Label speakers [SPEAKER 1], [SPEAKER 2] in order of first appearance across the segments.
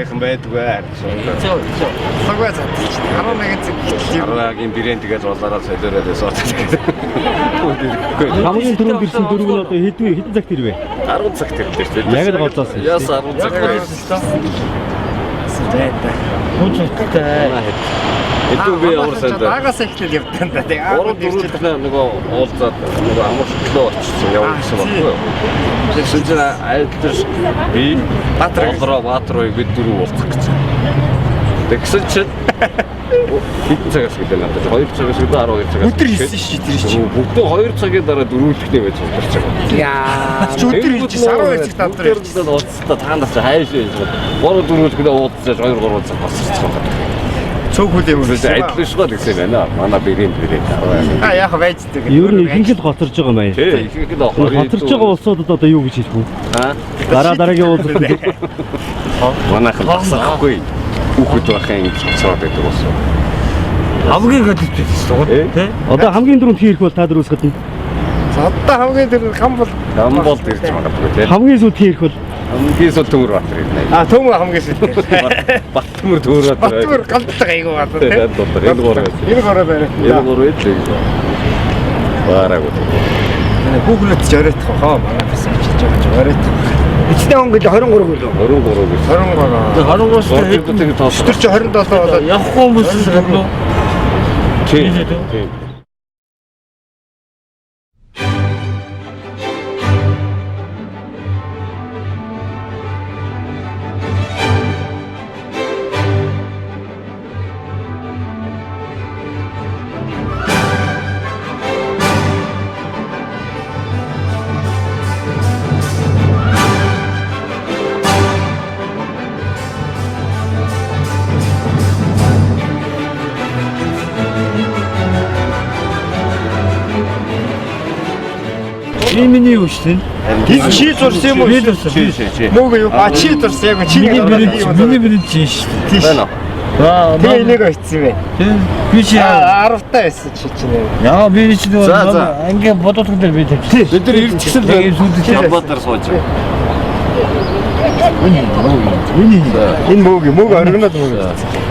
[SPEAKER 1] сайхан байдгүй.
[SPEAKER 2] Цагаа цаа. 11 цаг гэтэл
[SPEAKER 1] 11-ийн брэнд гэж болоороо солиороод байсан.
[SPEAKER 3] Хамгийн түрүүнд ирсэн дөрөв нь одоо хэдэн цагт ирвэ?
[SPEAKER 1] 10 цагт ирлээ шүү дээ.
[SPEAKER 3] Яг л голоос.
[SPEAKER 1] Яс 10 цаг байсан.
[SPEAKER 2] Хүнчтэй.
[SPEAKER 1] Эдүү би ямар сайн даа.
[SPEAKER 2] Дагаас эхлэл явтан да. Тэгээ
[SPEAKER 1] 3-4 нөгөө уулзаад нөгөө амарчлоо очсон явуулсан баггүй. Тэгсэн чинь айдлж би Баатрыг бид дөрөв уулзах гэсэн. Тэгсэн чинь хэдэн цагаас гэлээ надад 2 цагаас гэлээ 12 цагаас.
[SPEAKER 2] өдөр хэлсэн шүү дээ чи.
[SPEAKER 1] Бүгдөө 2 цагийн дараа дөрөвлөхний байж удирч байгаа.
[SPEAKER 2] Яа. Өдөр хэлж 12 цаг татвар
[SPEAKER 1] хэлсэн уулзтаа таанаас хайш байж. 3-4 гэлээ уулзаж 2-3 цаг босчих байгаа.
[SPEAKER 2] Цөөх хүлээ
[SPEAKER 1] үлээ айдлшгаа гэсэн байна. Манай бэрийн.
[SPEAKER 2] А яах байждаг.
[SPEAKER 3] Ер нь ихэнх л гоцорж байгаа маяг.
[SPEAKER 1] Тий, ихэнх л
[SPEAKER 3] гоцорж байгаа улсуудад одоо юу гэж хэлэх вэ? Дараагийн уулзалт.
[SPEAKER 1] Манайхан багсахгүй. Хүүхэд байхын ингэж цаад байдаг болсон.
[SPEAKER 2] Хамгийн гадагт байсан тий.
[SPEAKER 3] Одоо хамгийн дөрөнд хийх бол та дөрөвс гадна.
[SPEAKER 2] Одоо хамгийн дөрөнд гамбол
[SPEAKER 1] ирж магадгүй тий.
[SPEAKER 3] Хамгийн сүүлд хийх бол
[SPEAKER 1] хамгийн сүүл Төмөр Баатар ирнэ.
[SPEAKER 2] А Төмөр хамгийн сүүлд.
[SPEAKER 1] Баттмөр Төмөр Баатар.
[SPEAKER 2] Баттмөр галтлага айгуу баатар тий.
[SPEAKER 1] Энэ гороо байна. Энэ гороо идлээ. Баараагүй.
[SPEAKER 2] Хүүхнүүд ч оройтох хаа манай гэсэн чилж байгаа оройтох. Эцний он гэлээ 23 гэлээ.
[SPEAKER 1] 23 гэж.
[SPEAKER 2] 23-аас тэгээд тоосдор чи 27 болоод явахгүй хүмүүс л
[SPEAKER 1] тий.
[SPEAKER 3] Миний юу шүү дээ.
[SPEAKER 2] Энэ чи зурсан юм уу?
[SPEAKER 1] Чи.
[SPEAKER 2] Мөөгөө юу? А чи зурсан яг чи.
[SPEAKER 3] Миний бэрийн чи шүү дээ.
[SPEAKER 1] Байна.
[SPEAKER 2] Тэгээ энийг ойцсон бэ.
[SPEAKER 3] Би чи
[SPEAKER 2] 10 таа байсан чи чинь.
[SPEAKER 3] Яа би чи нөгөө ангийн бодолтог дээр би тавьчих.
[SPEAKER 1] Бид нар ирчихсэн л юм бодоор сууж байгаа.
[SPEAKER 2] Энэ мөөг оргинод мөөг.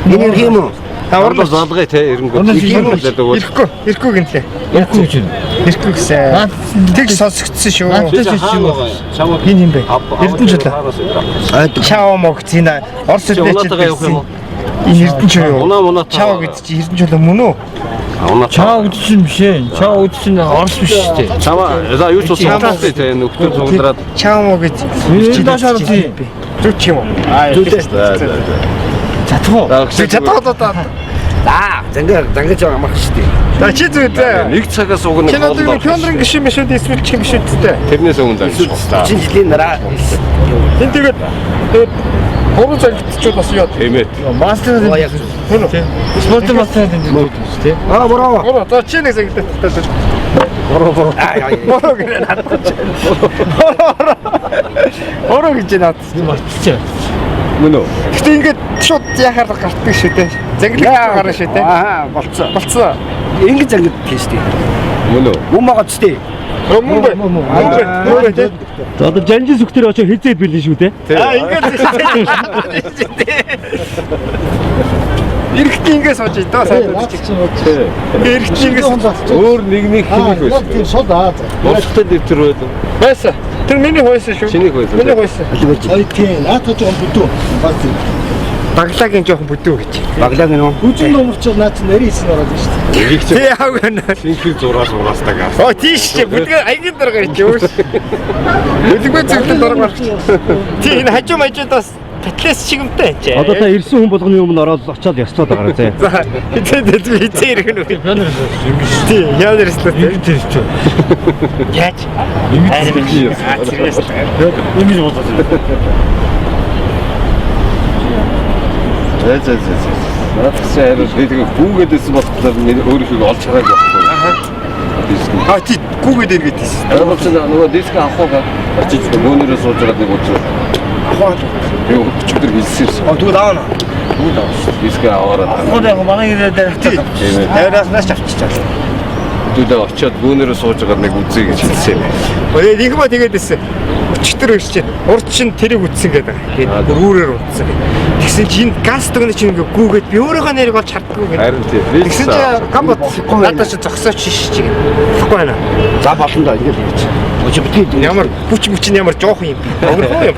[SPEAKER 2] Энэ юм уу?
[SPEAKER 1] Та урлаа залгая те эрэнгүү.
[SPEAKER 2] Ирэхгүй гинлээ.
[SPEAKER 3] Ирэхгүй ч юм.
[SPEAKER 2] Ирэхгүй гэсэн. Тэг сонсогдсон шүү.
[SPEAKER 3] Чамаа хин юм бэ?
[SPEAKER 2] Эрдэнэ жолоо. Чао могцина. Орос хэлтэй юм. Энэ эрдэнэ жолоо. Чао гэдэг чи эрдэнэ жолоо мөн үү?
[SPEAKER 3] Чао гэдэг чинь биш ээ. Чао гэдэг чинь орос биш шүү дээ.
[SPEAKER 1] Чамаа за юу ч усаа те нөхдөр цуглараад
[SPEAKER 2] чао гэж
[SPEAKER 3] чи даашаар тий.
[SPEAKER 2] Зүг ч юм уу?
[SPEAKER 3] Чадах уу?
[SPEAKER 2] Чадах.
[SPEAKER 4] Зангаж байгаа мах шүү дээ.
[SPEAKER 2] За чи зүйтэй.
[SPEAKER 1] нэг цагаас уг нь
[SPEAKER 2] киноны пионерын гişin биш үү эсвэл чи биш үсттэй.
[SPEAKER 1] тэрнээс өмнө зангаж.
[SPEAKER 4] Жилийн дараа
[SPEAKER 2] Энд тэгээд 3 цагтчуд бас яа.
[SPEAKER 1] Эмээ.
[SPEAKER 3] Мастер спорт мастер гэдэг юм шүү дээ.
[SPEAKER 2] Браво. За чи нэг цагт.
[SPEAKER 1] Бороо.
[SPEAKER 2] Бороо гэнэ надад. Бороо гэж надад
[SPEAKER 3] Мартчих.
[SPEAKER 1] Мөн үү?
[SPEAKER 2] Гэтэ ингээд шууд яхаар гартдаг шүү дээ. Занглах гарна шүү дээ. Болцсон.
[SPEAKER 4] ингэж ангид тийш дээ.
[SPEAKER 1] Мөн үү?
[SPEAKER 4] Мөн байгаа ч дээ.
[SPEAKER 2] Мөн дээ.
[SPEAKER 3] За одоо жанжин сүхтэр очоо хизээд билээ шүү дээ.
[SPEAKER 2] Ингээд Ирэхтээ ингээд сууж идөө сайн. Ирэхтээ ингээд
[SPEAKER 1] өөр нэг хэмиг байсан.
[SPEAKER 4] Тийм шууд аа.
[SPEAKER 1] Бостой дэвтэр байлаа.
[SPEAKER 2] байсан. Тэр миний хойсон шүү.
[SPEAKER 1] Чиний хойсон.
[SPEAKER 2] Миний хойсон.
[SPEAKER 4] Ой тийм наатаа жоохон бүдүү.
[SPEAKER 2] Баглагийн жоохон бүдүү гэж.
[SPEAKER 4] Баглаг нөө. Үжин номерч наад нарийн хийсэн ороод шүү дээ.
[SPEAKER 1] Ирэх
[SPEAKER 2] Тий яав гэнэ.
[SPEAKER 1] шинхүү зураастаа газ.
[SPEAKER 2] Оо тийш чи бүдгээ аягийн дарга чи юу. Бүдгээ зөвхөн дарга. Тий энэ хажуудаас Петлес чигмтэй чи.
[SPEAKER 3] Одоо та ирсэн хүн болгоны өмнө ороод очиад яцлаад байгаа тий.
[SPEAKER 2] За хитээд хитээ ирэх нь. Тий яадэрс л тий. Яаж?
[SPEAKER 3] Ингэж бодож байна.
[SPEAKER 1] Наадсан харин тэгээд гүүгээдсэн болохоор өөрийнхөө олж хараад байхгүй.
[SPEAKER 2] А тий гүүгээд иргээд тийс.
[SPEAKER 1] Аваач нөгөө диск авахгаа очиж бөөнөрөө сууж байгаа нэг үгүй.
[SPEAKER 2] Аваа.
[SPEAKER 1] Юу өчигдөр хэлсэн.
[SPEAKER 2] Тэгвэл аавна.
[SPEAKER 1] Диск аваараа.
[SPEAKER 3] Одоо манай ирээд
[SPEAKER 2] Тийм ээ. Тайраас нас авчиж чаа.
[SPEAKER 1] Түлээ очиод бөөнөрөө сууж байгаа нэг үзье гэж хэлсэн.
[SPEAKER 2] Нэгмаа тэгээд дэсэн. Өчтөр өсч урд чинь тэрийг үтсэн гэдэг. Тэгээд өөрөөр утсан. Тэгсэн чинь газ дүгнэ чинь ингээ гүүгээд би өөрийнхөө нэрийг олж хардггүй гэдэг.
[SPEAKER 1] Харин тийм.
[SPEAKER 2] Тэгсэн чинь гамбот надад чи зогсооч шиш чиг. Тэгэхгүй байна.
[SPEAKER 5] За болно да ингэж гэж. Өчиг битээ.
[SPEAKER 2] Ямар хүч нь ямар жоох юм би. Огроо юм.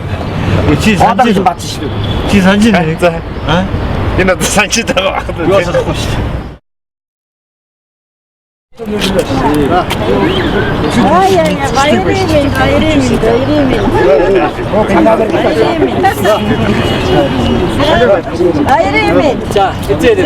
[SPEAKER 3] Чи
[SPEAKER 5] Одооч
[SPEAKER 3] сан지.
[SPEAKER 5] бат шүү.
[SPEAKER 3] Чи сан지 нэ.
[SPEAKER 2] За.
[SPEAKER 3] А?
[SPEAKER 2] Энэ надад санчид байгаа байх.
[SPEAKER 5] Юу асахгүй шүү.
[SPEAKER 6] 자, 이제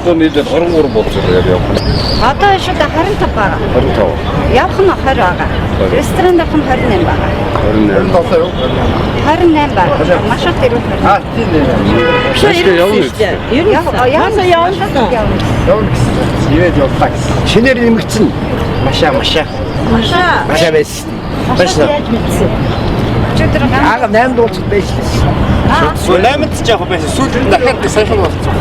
[SPEAKER 1] 또 이제 얼음으로 먹죠. 여기.
[SPEAKER 7] Одоо шууд 25 байгаа.
[SPEAKER 1] 25.
[SPEAKER 7] Явах нь 20 байгаа. Ресторан дахин 28 байгаа. 28 байгаа. Маш их хэрэг.
[SPEAKER 2] А тийм нэ.
[SPEAKER 1] Ашиг явна.
[SPEAKER 7] Ер нь явна.
[SPEAKER 2] Явна гэсэн. Ивэд явлаа гэсэн.
[SPEAKER 5] Шинээр нэмэгдсэн.
[SPEAKER 2] Машаа.
[SPEAKER 5] Машаа байсан.
[SPEAKER 7] Машаа яаж мэдсэн? Өчигдөр
[SPEAKER 5] Ага 8 дуулцад байсан.
[SPEAKER 2] Соломт ч яг байсан. Сүүлд дахиад сайхан болсон.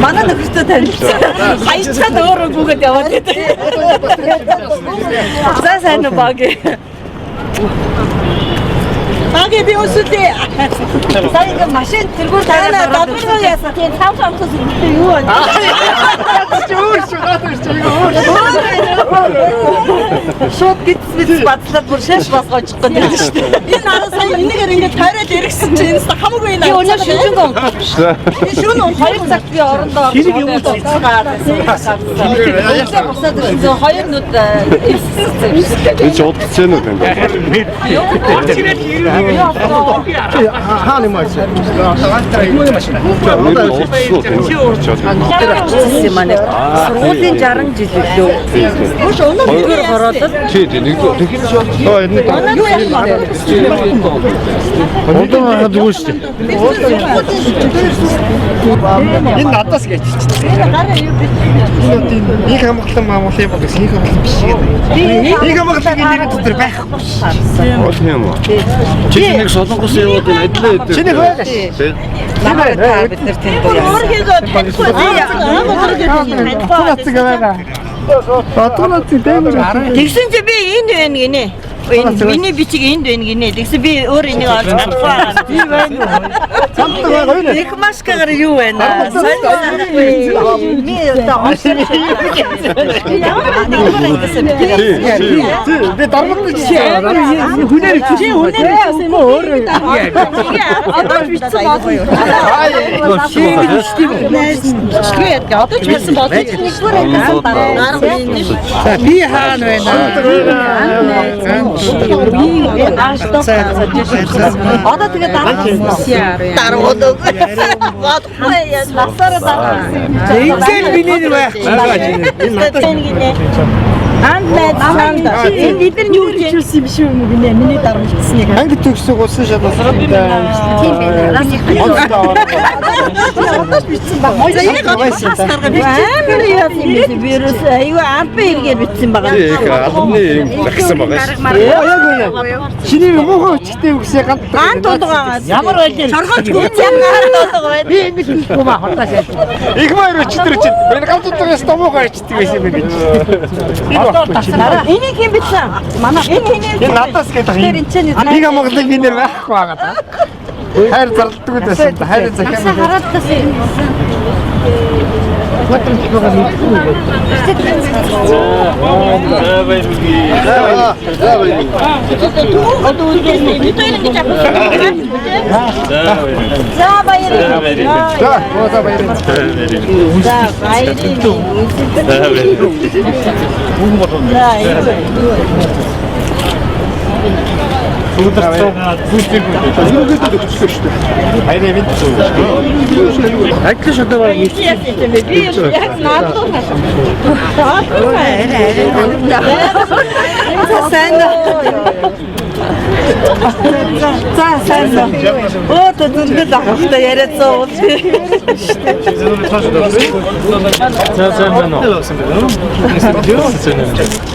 [SPEAKER 6] манай нөхөртөө танилцсан. Хаяцаад өөрөө гүгээд яваад байдаг. За сайн уу баг. Баги би өсөлтөө. Сая машин тэргүүр тавиад дадвар яасан. Тийм цав цавцас юу вэ? Шууд гитс бадлаад бүр шаш басгооч гэдэг шүү дээ. Энэ араа сая энэгээр ингээд тойроод иргсэн чинь энэ хамаагүй энэ. Би өнөө шүнжэнгөө унтсан. Би шүн 2 цагт би орондоо хэрэг юм уу? Босоод ирсэн. Хоёр нүд
[SPEAKER 1] Энэ ч удацсан уу тань.
[SPEAKER 2] Хааны машин.
[SPEAKER 7] Сургуулийн 60 жил лөө. Мөш өнөө нэгөр хороод
[SPEAKER 1] Чи нэг тэгэхээр
[SPEAKER 3] Одон хаад юу шүү.
[SPEAKER 2] Энэ надаас гэж их хамгаалсан маамуулын bod их хамгаалсан биш гэдэг. Их хамгаалсан нэр дотор байхгүй.
[SPEAKER 1] Ол юм уу? Чи нэг солонгос яваад энэ эдлээ эдээ.
[SPEAKER 2] Чиний хойгоос.
[SPEAKER 7] намайг та бид нар тэнд
[SPEAKER 6] Тэгсэн чи би энд байна гинэ. Энэ миний бичиг энд байна гинэ. Тэгсэн би өөр энийг олж чадахгүй. Тийм байна.
[SPEAKER 2] Цамтай байгаа юу нэ?
[SPEAKER 6] Их маскагаар юу байна? Ми одоо
[SPEAKER 2] Би дармагч чи. Хүнээр чи
[SPEAKER 6] юм өөр. Одоо бичсэн байна. Тэгээд одоо ч бичсэн байна.
[SPEAKER 2] би хаана байна?
[SPEAKER 6] Одоо тэгээд дараадаг. Бодохгүй яа насаараа дараа.
[SPEAKER 2] Эцэг миний байх.
[SPEAKER 6] Энэ надад Энэ бид нар юу гэж хэлсэн юм шиг юм гинэ. Миний дарамжсан яг.
[SPEAKER 2] Анги төгсөг усан шалгасан.
[SPEAKER 7] Тийм байна.
[SPEAKER 6] Одоос бичсэн баг. Яг хас гаргаад амар яасан юм бэ? Вирус аюу ампэ иргээ бичсэн байгаа.
[SPEAKER 1] Их албаны юм загсан байгаа.
[SPEAKER 2] Яг уу. Чиний муухай өчтэй үгсээ
[SPEAKER 6] Гаан тулгаа.
[SPEAKER 7] Ямар байлаа?
[SPEAKER 6] Чоргож гүцэн гаан тулгаа байна.
[SPEAKER 7] Би ингэж хэлэхгүй ба хурдаас яа.
[SPEAKER 2] их маяр өчтөр чинь. Энэ гамтуудаас томоогоо ичдэг байсан юм гэж.
[SPEAKER 6] Энийг хэн бичсэн? Манай энэ
[SPEAKER 2] Энэ надаас гэдэг юм. Нэг амгалыг би нэр байхгүй байгаа да. Хайр зарлдаг байсан. Хайр захиа.
[SPEAKER 7] Хараад тасаа.
[SPEAKER 6] одоо үгүй бид энэ гэж авсан. За баярлалаа.
[SPEAKER 2] За, оо баяр.
[SPEAKER 6] За
[SPEAKER 2] Хайр эвент. Ажил шатаа баг.
[SPEAKER 6] би яг наадлуу За сайн. Оо тэндээ ахта яриацсан.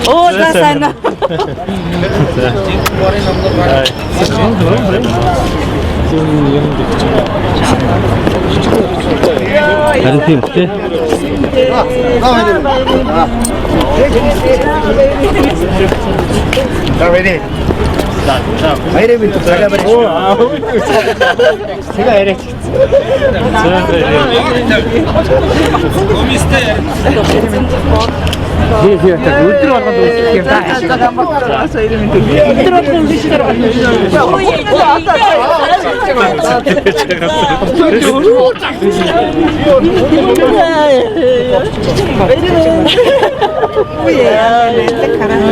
[SPEAKER 6] Оо за сайн.
[SPEAKER 3] Харин тийм үү?
[SPEAKER 2] Давай. Хайр эвент цагаа барь. Сега яриач. өдөр болгонд үсэх юм даа.
[SPEAKER 6] өдөр болгонд үсэх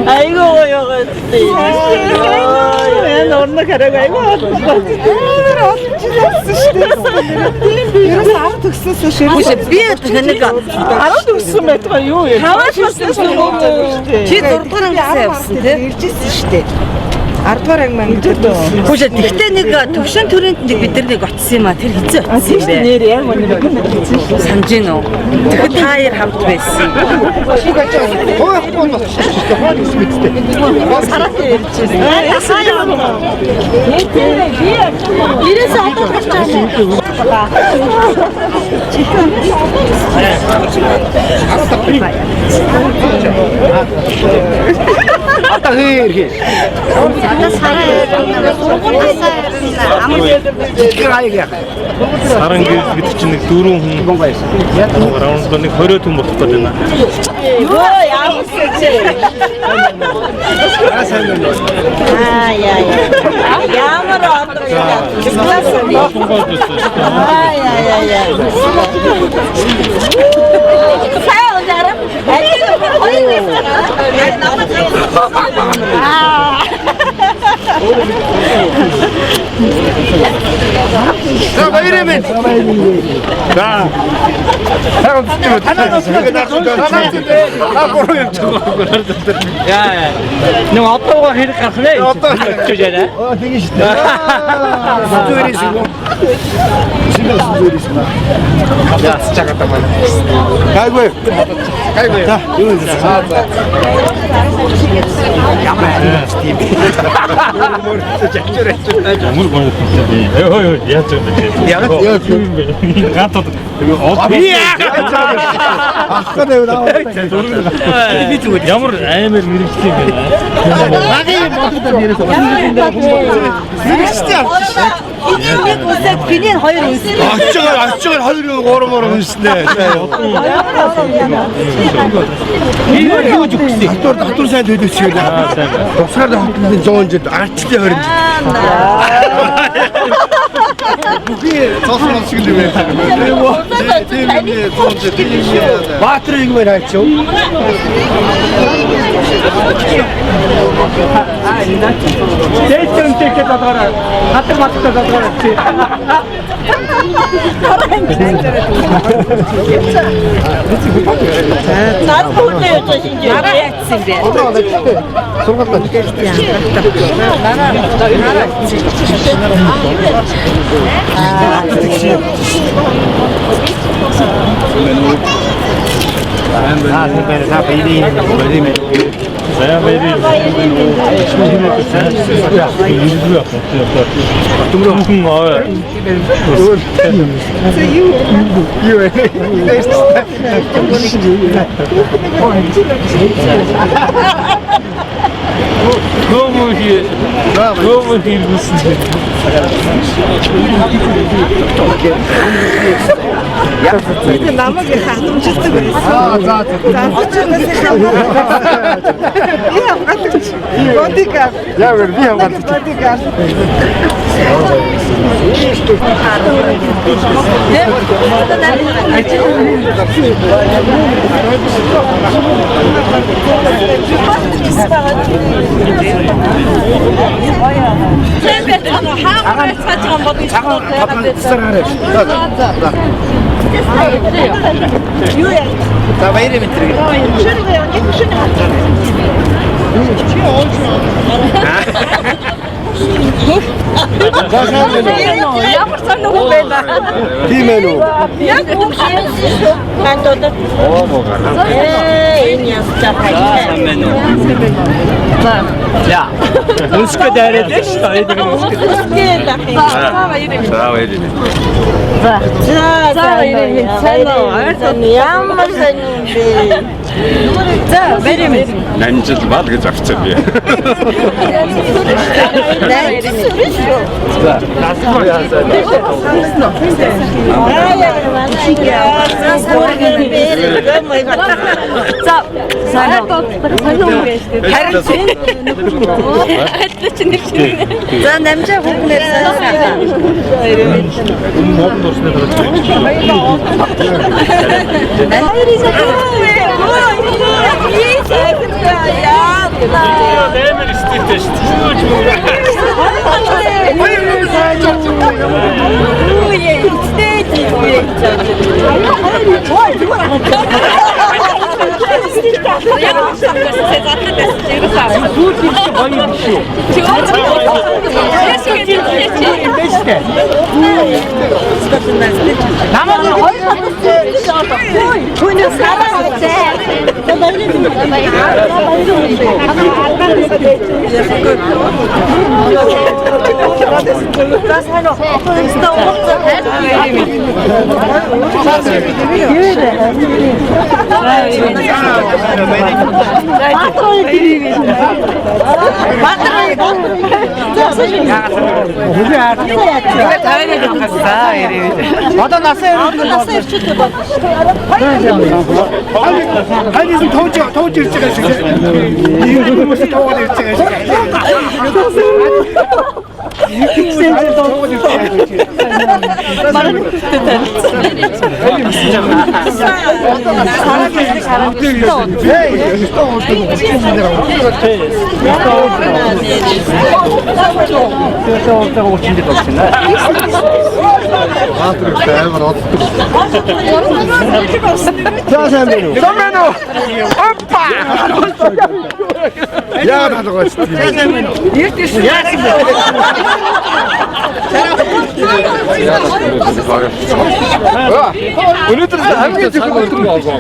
[SPEAKER 6] 아이고 여기 너무 가라고 아이고 비에 되니까 알아도 있으면 또 요. 가만히 있으면 чи дурдгар ангисан явсан тий.
[SPEAKER 7] Иржсэн шүү дээ. 10 дугаар анги маань мэдээ.
[SPEAKER 6] Хүчтэй тэгтээ нэг төвшин төрөнд нэг бид нар нэг очсон юм а тэр хэзээ очсон юм бэ? Нэр яг нэг санаж гин үү? Тэгэхээр та хоёр хамт байсан. Сараад ирчихсэн. Ясаа юм. Ирээсээ одоо гарч байгаа.
[SPEAKER 2] Ата хэр.
[SPEAKER 3] Саран гэдэг чинь нэг 4 хүн байсан. Раунд нэг 20 хүн болох гэдэг байна.
[SPEAKER 6] Ёо яа үсэж. Яа. Ямар одоо яа. Сайн жарам.
[SPEAKER 2] За баярын. За.
[SPEAKER 3] Яа. Нэг одоогоо хэрэг гарах нэ. Одоо гэж яриа.
[SPEAKER 2] Тэгээ шүү дээ. Зүрээс юм. Зүрээс юм. Хатац чагатай байна. Гайгүй. За, юу вэ? Ямар тийм.
[SPEAKER 3] Ямар гоо. Ой, яаж вэ?
[SPEAKER 2] Яг юм бэ?
[SPEAKER 3] Гатад.
[SPEAKER 2] Ахад ээ наа.
[SPEAKER 3] Би зүгээр ямар амар мэрэгчтэй юм бэ?
[SPEAKER 2] Нагийн бодогдод нэрээс байна.
[SPEAKER 6] Энийг нэг үсэг биний хоёр үсэг.
[SPEAKER 2] Ачаар 2 3 үнснэ. Юу зүгсээ? Хатур сайн төдөөсөө. Тусгаар хотны 100 жид арчлын 20.
[SPEAKER 4] Баатар юм байна ч юу? Дэйтэнд тэгээд одоо хатар маттай одоо чи.
[SPEAKER 6] Наад бүгдээ явж шинжээ. Нараа яатсан бэ?
[SPEAKER 7] намайг хатамжуулдаг байсан. Бодикар.
[SPEAKER 2] Яг би хамгаалж.
[SPEAKER 7] Бодикар.
[SPEAKER 2] За баярын мэтрэг.
[SPEAKER 6] Ямар санаа байна?
[SPEAKER 2] Тийм ээ үү?
[SPEAKER 6] Яг үг шүү. Хандууд. Энэ яс чапай.
[SPEAKER 3] 야, үнсгээ дайраад шүү дээ.
[SPEAKER 1] За баярын.
[SPEAKER 6] За баярын ямар сайн бэ? За баярын.
[SPEAKER 1] Намжил бал гэж авчихсан би.
[SPEAKER 7] За намжаа хүүхнээр
[SPEAKER 3] Нэмэр стилтэй шүү
[SPEAKER 4] Одоо насаа 아니 지금 더우지 일찍 가시고 이 хүмүүс 더워도 일찍 야, 나도 같이. 오늘도 아무게 지금 어떤 거 하고.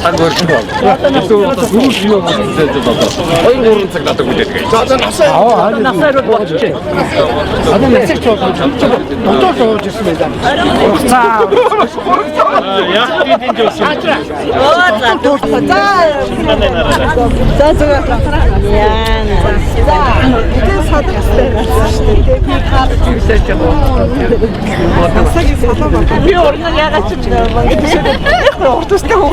[SPEAKER 4] 안 그렇게 하고. 또 누구 지금 어이 모르는 척 나도 그때 되게. 자, 났어요. 아니, 났어요. 도와줄게. 아니, 메시지 줘. 또 줘주십니다. 자.
[SPEAKER 3] 야, 이딘 좋습니다.
[SPEAKER 6] Би орноо яагаад ч юм бэ? Ордостой хөө.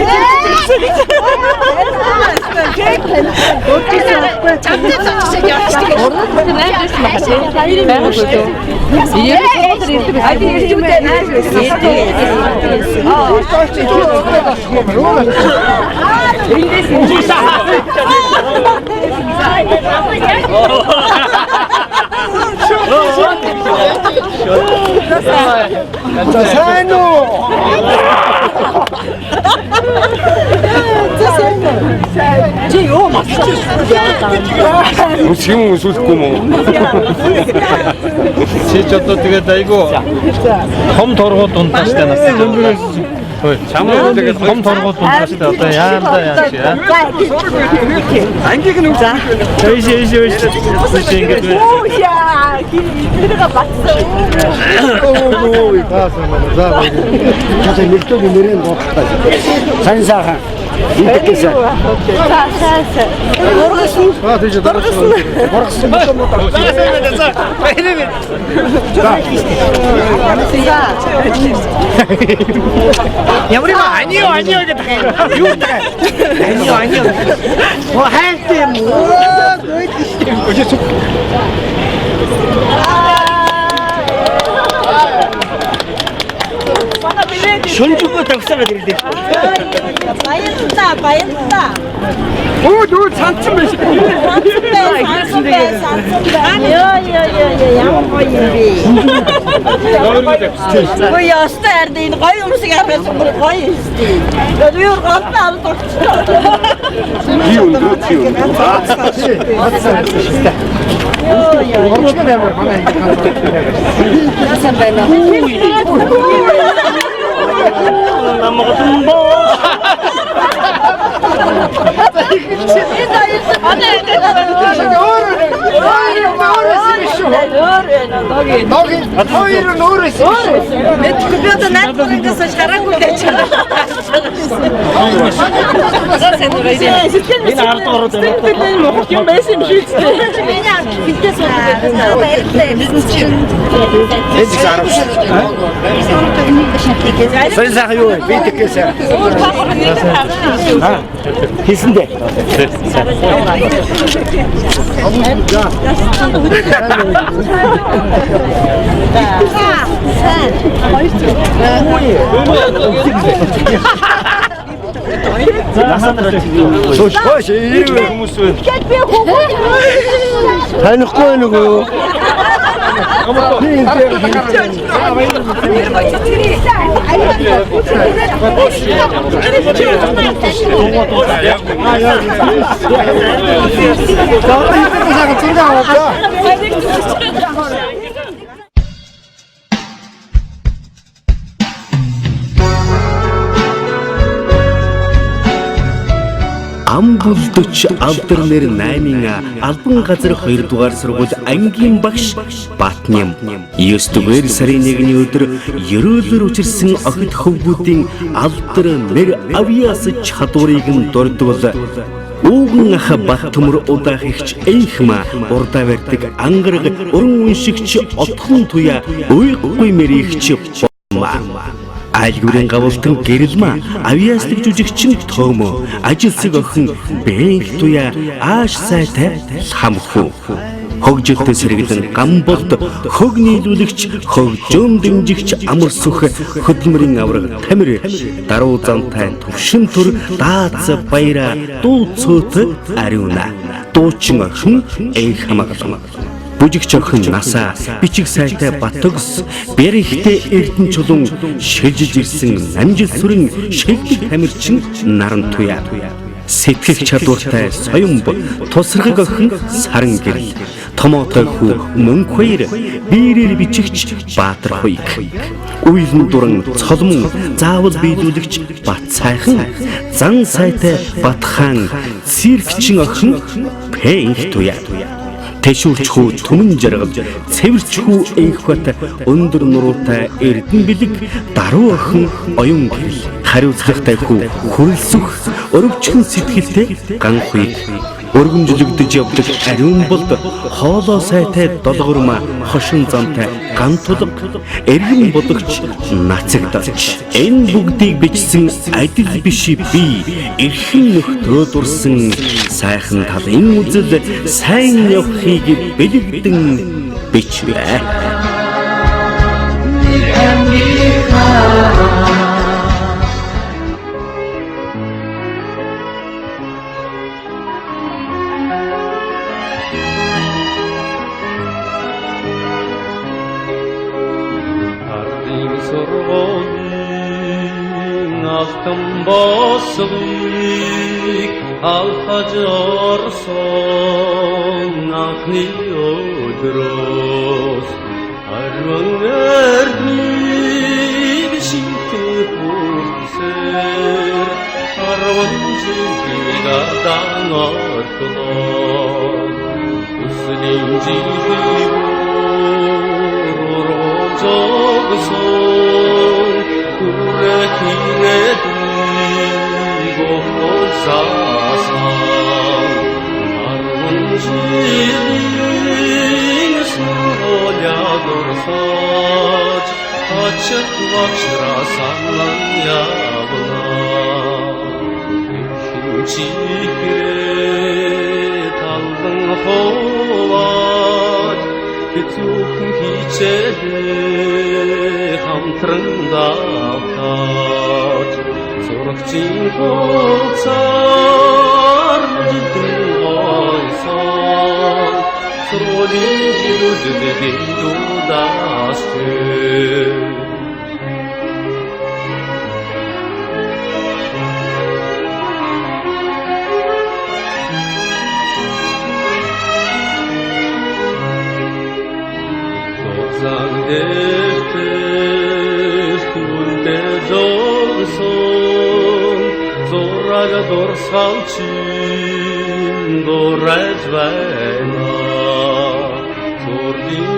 [SPEAKER 1] 지금 웃고 뭐.
[SPEAKER 3] Чи ч одоо тэгээд айгу том торгууд унтаастай нас. Чамд тэгээд том торгууд унтаастай одоо яамда яач яа.
[SPEAKER 2] Ангийг нь үзээ.
[SPEAKER 3] Ийш ингэж байна.
[SPEAKER 6] Яа, гэрээгээ батсан.
[SPEAKER 5] Чата нэртөг нэрэн гоохтай. Сайн сайхан. Интэксэн.
[SPEAKER 6] Ургасан.
[SPEAKER 2] Тийш дараасан.
[SPEAKER 5] Боргосон мод.
[SPEAKER 2] Ямар юм анио гэдэг. Юу гэдэг. Анио. Оо хайртай юм уу? Шунжгүй тагсаад ирлээ.
[SPEAKER 6] Баярлалаа.
[SPEAKER 2] Оо дүү цанцсан биш.
[SPEAKER 6] Ямар гоё юм бэ? Гоё ястай энэ гоё юмсыг харах гоё юм шүү. Юу гонтаа албагчаа.
[SPEAKER 2] Орчны амар манай
[SPEAKER 6] Яасан байна.
[SPEAKER 5] Сайн сайхан юу вэ? Би тэгээсээ. Хийсэн дээ. Сошхош ийм хүмүүс байна. Танихгүй нөгөө.
[SPEAKER 8] Амбулдч авдар нэр 8-ын албан газар 2 дугаар сургууль ангийн багш Батням 9 дугаар сарын 1-ний өдөр ерөөлөөр учирсан охид хөвгүүдийн алдар нэр авьяас чадварыг нь дурдвал Ууган ах Баттөмөр удаахигч Энхма урдаа барьдаг ангараг уран уншигч отхон туя уйггүй мэрийгч Айлгүрэн гавалтан гэрэлмэ авьяаслаг жүжигчин Тоомо ажилсаг охин Бэнх туя ааш сайтай хамху хогжилтөй сэргэлэн гамболд хог нийлүүлэгч хогжоон дэмжигч амар сүх хөдөлмөрийн авраг тамир даруу зантай төвшин тур даац баяра дуу цөт ариуна дуучин охин Энх хамаглан Бүжигч охин Насаа бичиг сайтай Батөгс Бэрхтэй Эрдэнэ чулуун шилжиж ирсэн намжил сүрэн шигдэг тамирчин Наран туя сэтгэх чадвартай Соёмб тусрагыг охин Саран гэрэл томоотой хүү Мөнх хоёр биерээр бичигч Баатар хуйг уйлан дуран цолмон заавал биелүүлэгч Бат сайхан зан сайтай Батхан циркчин охин Пэнх туя Тэшүүрчхүү түмэн жаргал цэвэрчхүү Энх бат өндөр нуруутай Эрдэнэ бэлэг даруу охин оюун гэрэл хариуцлагатай хүү хүрэлсүх өрөвчгөн сэтгэлтэй Ган хуйг өргөмжлөгдөж явдаг ариун болд хоолоо сайтай долгормаа хошин замтай ган тулг эргэн бодогч нацагдалч энэ бүгдийг бичсэн адил биш би эрхэн нөхдөө дурсан сайхан талын үзэл сайн явахыг бэлэгдэн бичвэ.
[SPEAKER 3] Алтын босыг алхаж орсон анхны өдрөөс харван эрдмийг шинтээ бүрсээр харван жилиг ардан ортлоо үслийн жилиг орожогсон Күрәкинет гохол сасан арван жилин сулядорсач ачык вачрасан явна Хинчикре талдың ховат Күтүхін кичелі хамтрында Сурахчин болсар жүтін ойсан Суролин жүрдігін дудашты Dorsalçın dorajvayna Sordin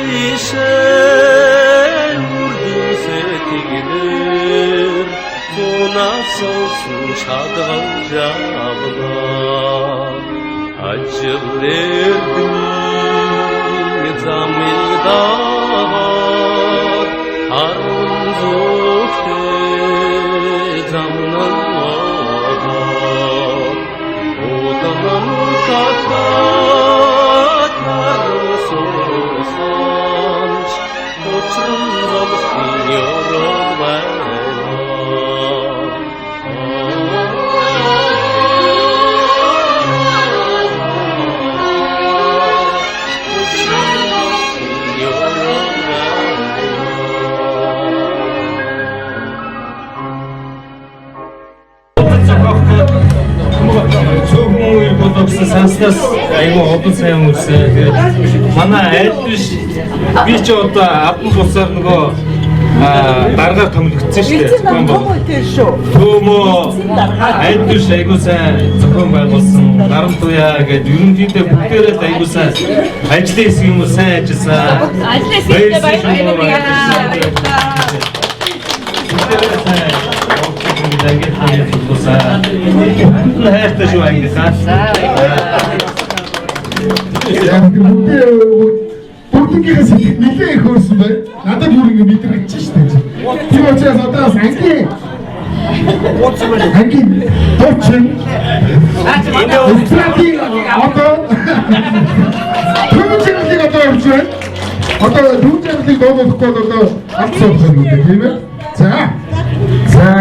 [SPEAKER 3] bişer urdin setigdir Sona solsun şadgal javna Acıl erdimin zamil dağar Harun zofte zamnan Санснаас айгүй олон сайн хүмүүсээ тэгээд манай аль биш би ч одоо авдан бусаар нөгөө дараагаар томилогдсон шүү дээ. Төмөө аль биш айгүй сайн зохион байгуулсан Наран туяа гэдэг ерөнхийдөө бүгдээрээ айгүй сайн ажлын хэсэг юм уу сайн ажилласан. Ажлын хэсэгтээ баярлалаа. Хайртай шүү ангийнхаа.
[SPEAKER 9] Бүгднгээс нэлээ их хөрсөн бай. Надад бүр ингэ мэдрэгч шүү дээ. Тийм учраас одоо ангийн төвчин одоо төвчнийг одоо орж байна. Одоо төвчнийг доолохгүй одоо авцсан юм тийм ээ. За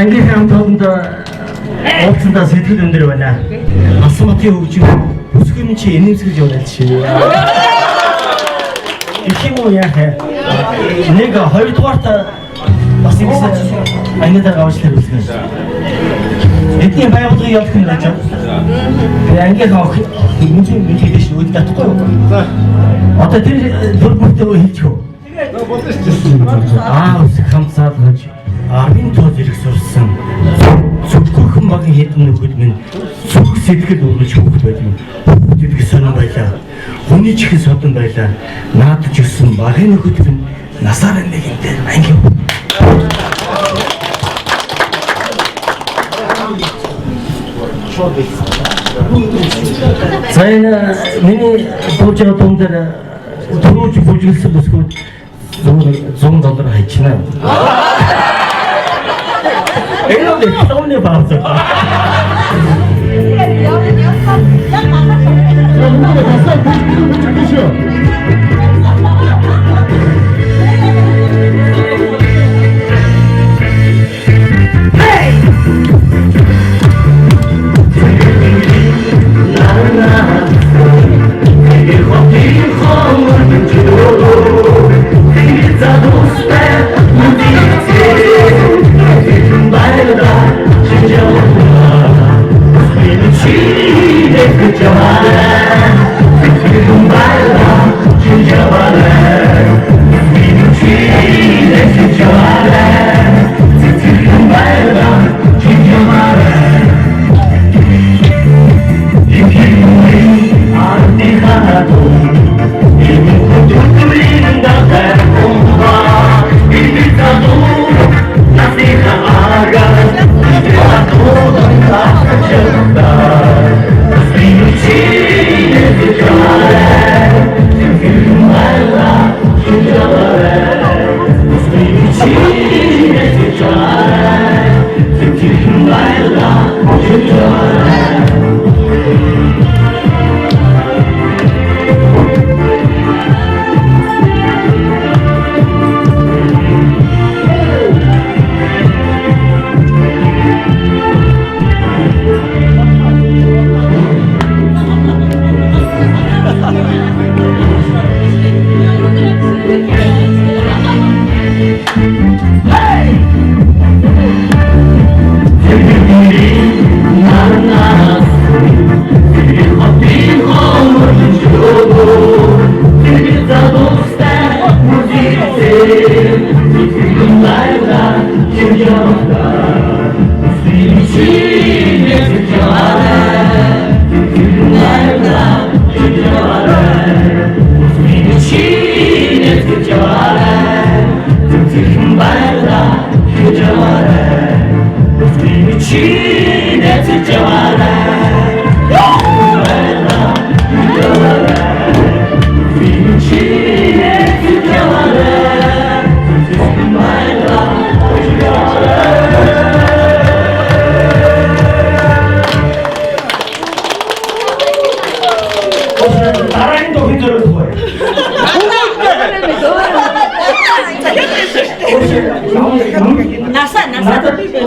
[SPEAKER 9] ангийн хамтанд уулзсандаа сэтгэл өндөр байна. Асматын хөгжим бүсгүн чи энэмсгэж яваад шээ. Их юм уу яах вэ? Нэг хоёрдугаарт бас ингэсэн анидаа гавчлаар үсгэн. Эдний байгууллагын явах юм байна. Ангийн хавх мөнхийн мэдээж үүд татахгүй юу? Одоо тэр бүртөө хийчихв. Хамсаад гэж Армин тод ирэх сурсан зүгхүүхэн багын хэдэн нөхөд минь зүг сэтгэл өгч хөвгт байдаг. Тэдг сонирн байлаа. Хүний чихэн содон байлаа. Наадж ирсэн багын нөхөд минь насаар нэгэнтэй ангийн. Шууд За энэ миний дууж байгаа дуун дээр түрүүж бүжиглсэн бүсгүүд $100 хайчна. Энэ л тооны бааз.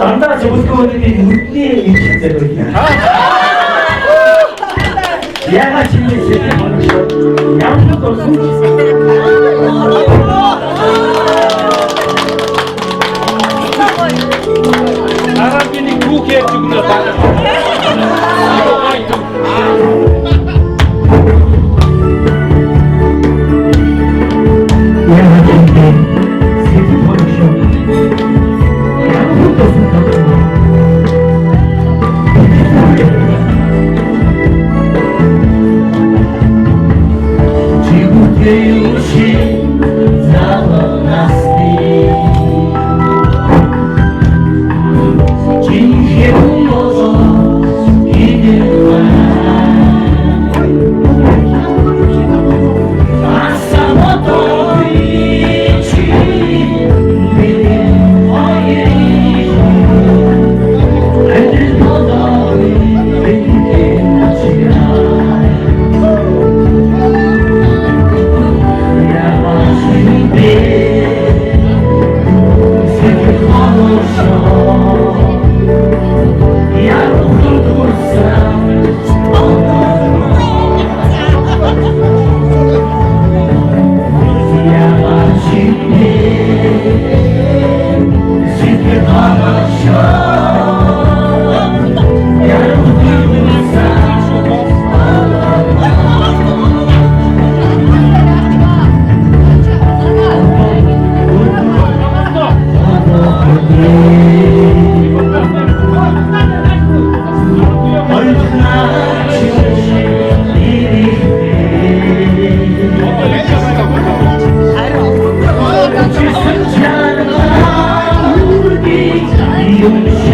[SPEAKER 6] 남자가
[SPEAKER 9] 저부터는 눈이 임신대로 야가 진리세 양도
[SPEAKER 3] 사람들이 구개 죽는
[SPEAKER 9] You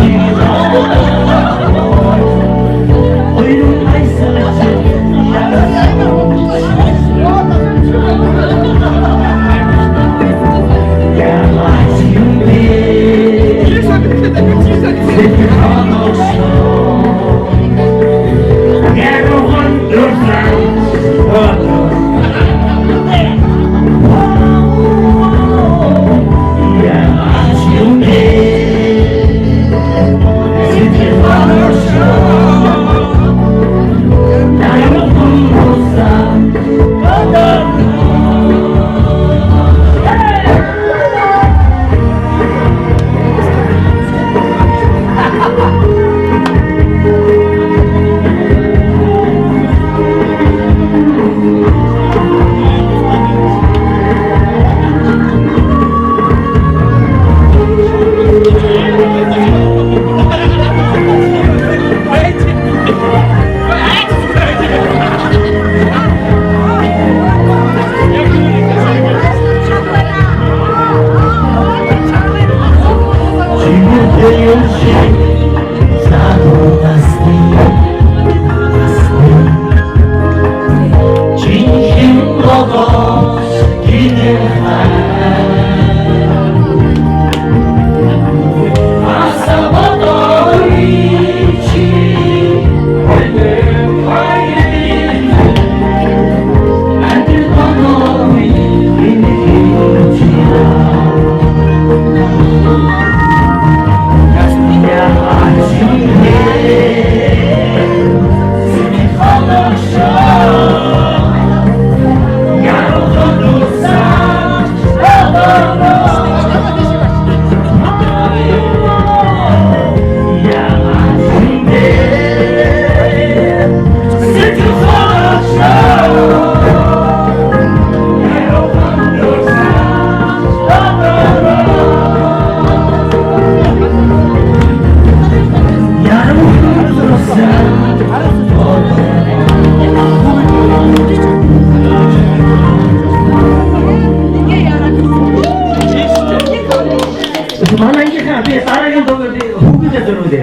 [SPEAKER 9] 만약에 앞에 따라가는 동안 후기자 들어오대.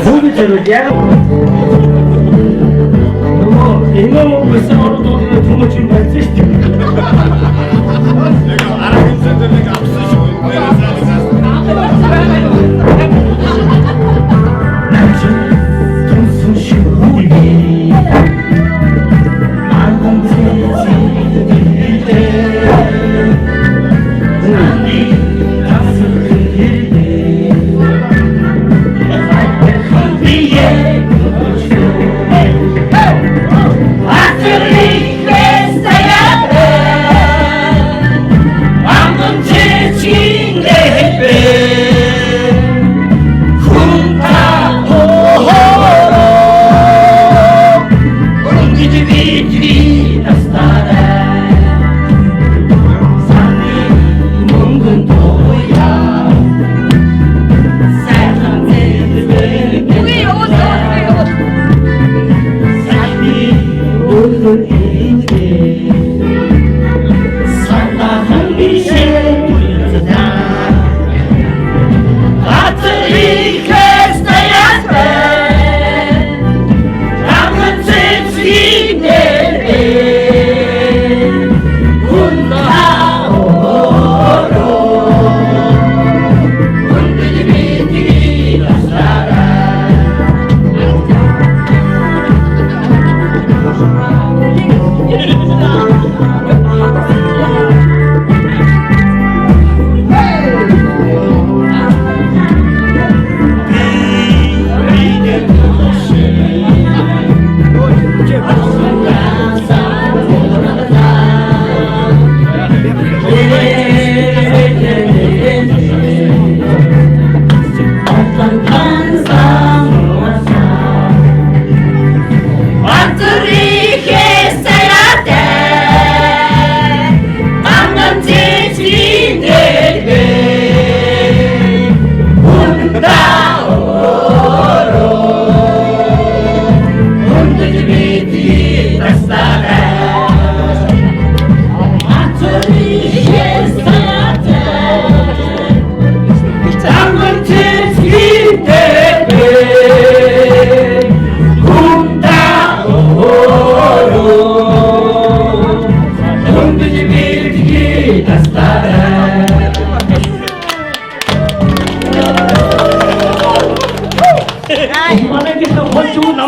[SPEAKER 9] 후기 들어오대. 너무 이거 먹고 있으면 어느 동네는 정말 지금 안 쓰시죠.
[SPEAKER 5] 내가 알아본 샌들리가 앞서시고
[SPEAKER 9] Questa è la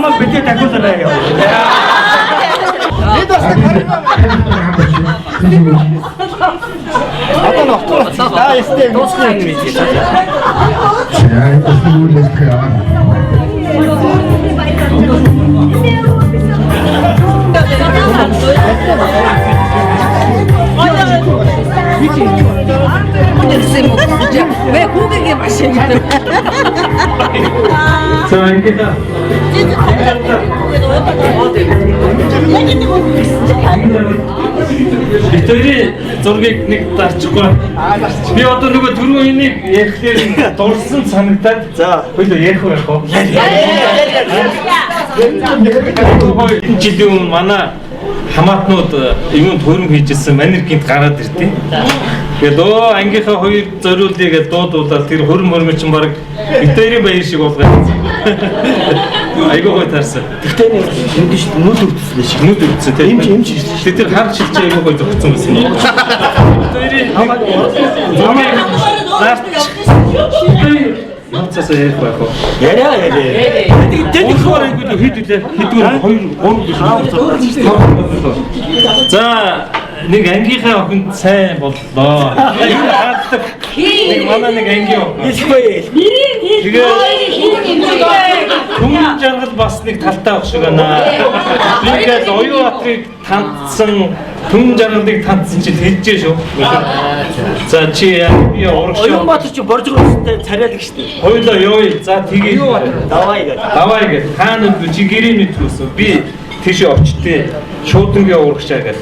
[SPEAKER 9] намайг битээ тахиулаарай яа.
[SPEAKER 2] Бид бас одоо нотор да ястэй дуусна юм чи.
[SPEAKER 6] 왜 고객이 마시는
[SPEAKER 3] 자, 이렇게 Викторийн зургийг нэг дарчихгүй. Би одоо нөгөө түрүү энийг ярихлээр дурсан санагдаад. За, хоёул ярих байх уу? Энэ жилийн өмнө манай хамаатнууд юм төрөм хийжсэн манеркинд гараад ирдээ. Тэгээд ангийнхаа хоёр зориулъя гэж дуудуулаад тэр хөрм чинь баг Викторийн баяр шиг болгоо. Айгуу гой таарсан.
[SPEAKER 9] Гэхдээ нэг юм шүү дээ. Нүд өвдсөн шүү.
[SPEAKER 3] Нүд өвдсөн тийм.
[SPEAKER 9] Эм чи.
[SPEAKER 3] Тэр хар шилжээ айгуу гой зогцсон байсан. Викторийн Нацасаа ярих байх уу?
[SPEAKER 9] Яриа.
[SPEAKER 3] Тэд ихоор айгуу хэдүүлээ. Хэдүүр 2 3 За нэг ангийнхаа охинд сайн боллоо. Нэг манай нэг анги охин. Түмэн жаргал бас нэг талтай ах шиг байна. Би ингээд Оюутгийг тандсан, түмэн жаргалыг тандсан чинь хэлжээ шүү. За чи би урагш.
[SPEAKER 9] Оюунбаатар чи боржгоостой царайлаг штэ.
[SPEAKER 3] Хоёулаа ёо. За тэгээ. Давай гэж. Хаанууд чи гэрээний төсөө. Би тийш очтээ шуудангийн урагшаа гэж. 4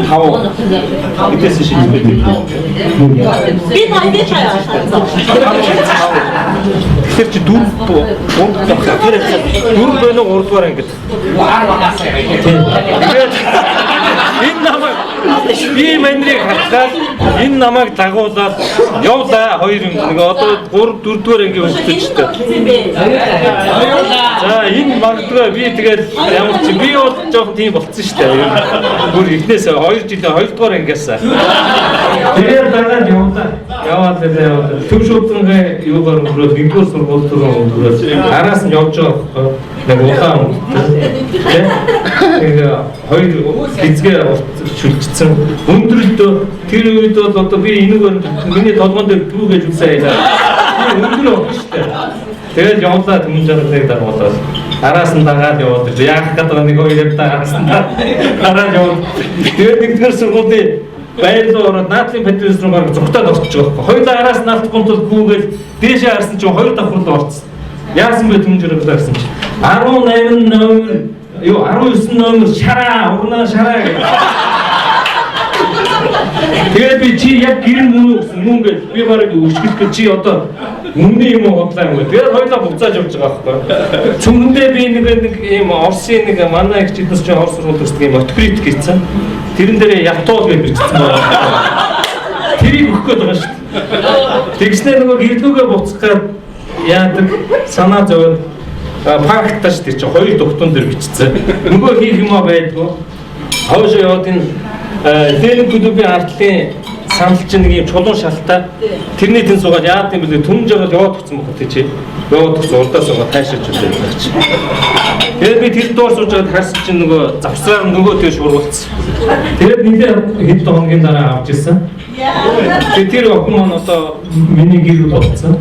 [SPEAKER 3] 5 Идэс шиг байдаг.
[SPEAKER 6] Би нандин чаяа.
[SPEAKER 3] Тэгэхээр чи 4 байна уу 3 дугаар ангид. Тэгээд энэ намайг би мандрыг хатгаад энэ намайг дагуулаад явлаа 2 юм. Нэг одоо 3 4 дугаар ангийн хөлтөжтэй. За энэ магадгүй би тэгээд ямар чи би бол жоохон тийм болцсон шүү дээ. Бүр ихнээс 2 жилийн 2 дугаар ангиас. Тэгээд дараа яваад төв шуудангийн юугаар өнгөрөөд 1-р сургууль төрөө өнгөрөөд араас нь явж байгаа нэг удаан тэгээ 2 хизгээ шүлжсэн. Өндөрлөө тэр үед бол одоо би энэгээр миний толгойд дүү гэж үсээ байлаа. Өндөр өгч штэ. Тэгээд явлаа түмэн жаргалыг дагуулаад араас нь дагаад яваад яах гэдэг нэг хоёр араас нь дараад яваад тэгээд 1-р сургуулийн байрлал ороод наадлын патрулс руу гарах зүгтаад орчих жоохгүй. Хоёулаа араас наалтгын тул гүүгээл дээшээ харсан чинь 2 давхар руу орсон. Яасан бэ түмэн жаргал гарсан чинь 18 номер 19 номер шараа урнаа шараа гэх. Тэгээд би чи яг гэрэн мөн гэсэн мөн гэж би барыг өчгөлөх чи одоо өмнө юм бодлаа юм. Тэгээд хоёлаа буцааж явж байгаа байхгүй. Цөмөндөө би нэг юм Орсын нэг манай их жилдс чи Орс руу төсдөг юм открит гэсэн. Тэрэн дээр явтуул гэж бичсэн байна. Тэрийг өгөх гээд байгаа шүү дээ. Тэгснээр нөгөө гэрдүүгээ буцах яадаг санаа зовоод фактаж тэр чинь 2 дугтун дээр бичсэн. Нөгөө хийх юм байдгүй. Хойш яваад энэ Дэн клубын артлын санал чинь нэг юм чулуун шалтай. Тэрний тэн суугаад яад юм бэлээ түмэн жаргал яваад өгсөн бохоо тий чи. Яваад өгсөн урдаас суугаад тайшаач үлээ гэж. Тэгээд би тэр доор сууж байгаад харсан чинь нөгөө завсраар нөгөө тэр шуургуулсан. Тэгээд нэлээд хэд хоногийн дараа авч ирсэн. Тэгээд тэр охин маань одоо миний гэр бүл болсон.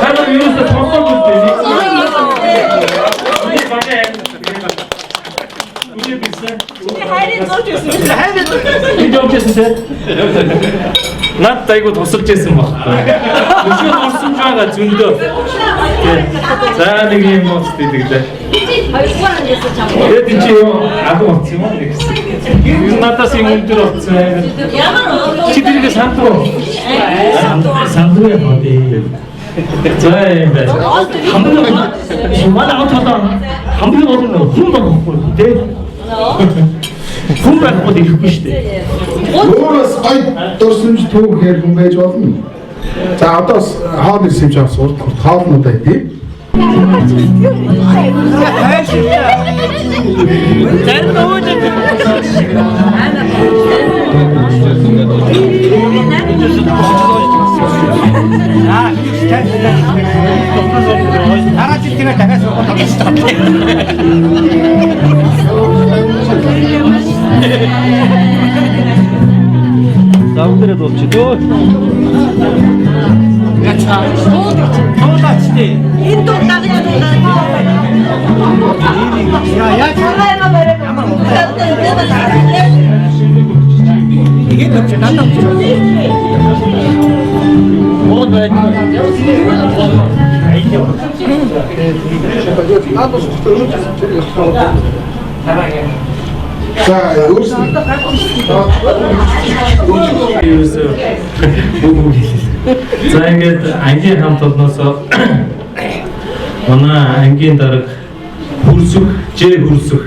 [SPEAKER 3] Хараа юу ч сонсоогүй дээ. Над айгуу тусалж байсан баг. Өшөө урсамж байгаа зөндөө. За нэг юм уу тэгдээ. Тэгээд чи юу агуу болсон юм уу? Юу надаас юм өндөр болсон. Чи тэрийг сандуу.
[SPEAKER 9] Сандуу яа дээ.
[SPEAKER 3] За юм байна.
[SPEAKER 9] Манай хотод хамгийн гол нь хүн байхгүй тий. Хүн байхгүй ирэхгүй шүү дээ.
[SPEAKER 5] Өөрөөс гой дурсамж түүхээр хүн байж болно. За одоо хоол ирсэн ч бас урд хоолнуудаа тийм.
[SPEAKER 9] Зарим өөд
[SPEAKER 4] 때려도 없지.
[SPEAKER 6] 인도
[SPEAKER 2] 이게 넘쳐 난 넘쳐.
[SPEAKER 5] 자, 여기서
[SPEAKER 3] За ингээд ангийн хамт олноосоо манай ангийн дарга хөрсөх, хөрсөх.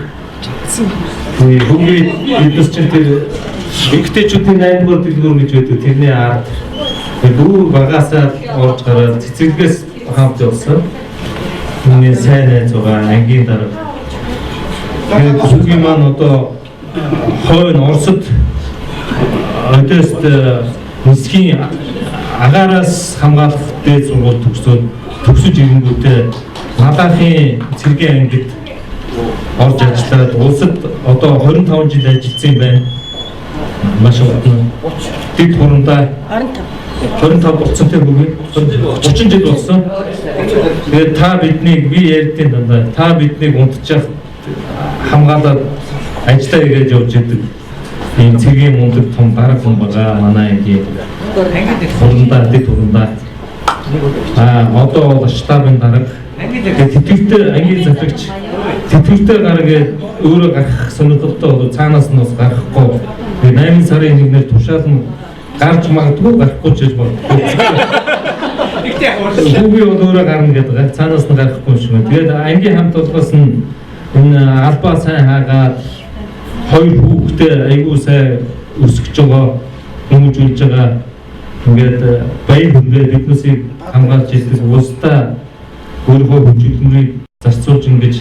[SPEAKER 3] Бүгд эднес чинь тэр эмэгтэйчүүдийн 8-р дэлгүүр гэж байдаг. Тэрний ард дүү багасаа орж гараад цэцэрлэгээс хамт явсан. Миний сайн найз байгаа ангийн дарга. Тэгээд бүсгийн маань одоо хойно Оросд өдөөс нисхийн агаараас хамгаалах дээд сургууль төгсөж ирэнгүүтээ Мадаахын цэргийн ангид орж ажиллаад улсад одоо 25 жил ажилласан юм байна. Маш олон дэд хурандаа 25 болсон тэр бүгд 30 жил болсон. Тэгээд та биднийг би ярьдیں۔ Дандаа та биднийг унтчих хамгаалаад ажиллаа хийж явж идэг. Ийм цэгийн мундаг том дарга хүн байгаа манай ангийн хурандаа дэд хурандаа. Одоо штабын дарга. Тэтгэвртэй ангийн захирагч тэтгэвртэй гаргаад өөрөө гарах сонирхолтой бол цаанаас нь бас гарахгүй. 8 сарын 1-нд тушаал нь гарч магадгүй гарахгүй ч гэж боддог. Хүүгүй өөрөө гарна гэдэг цаанаас нь гарахгүй юм шиг байна. Тэгээд ангийн хамт олгоос нь энэ албаа сайн хаагаад хоёр хүүхдээ аягүй сайн өсгөж байгаа хүмүүжүүлж байгаа. Ингээд баяр хөндөө биднээсийг хамгаалж ирдэг улстай өөрийнхөө хүчирхэмрийг зарцуулж ингэж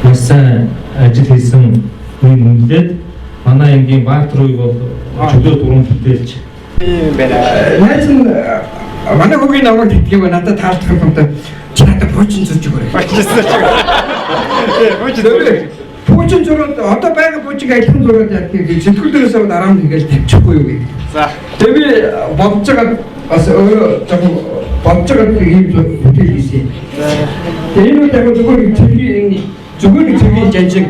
[SPEAKER 3] маш сайн ажил хийсэн хүн үнэлээд манай ангийн Баатарыг бол чөлөө дуран бүтээлч
[SPEAKER 2] Найз нь манай хүүгийн намайг тэгдэг надад таалдах юм да. Чи надад пуучин зурж өгөөрэй. Пуучин зураад одоо байгаа пуучиг аялхан зураад яах гэж сэтгүүл дээрээс аваад араа хийгээл тавьчихгүй юу гэдэг. За. Тэгээ би бодож байгаа бас өөрөө жоохон бодож байгаа ийм бүтээл хийсэн. Энэ үед яг зүгээр цэгийн жанжиг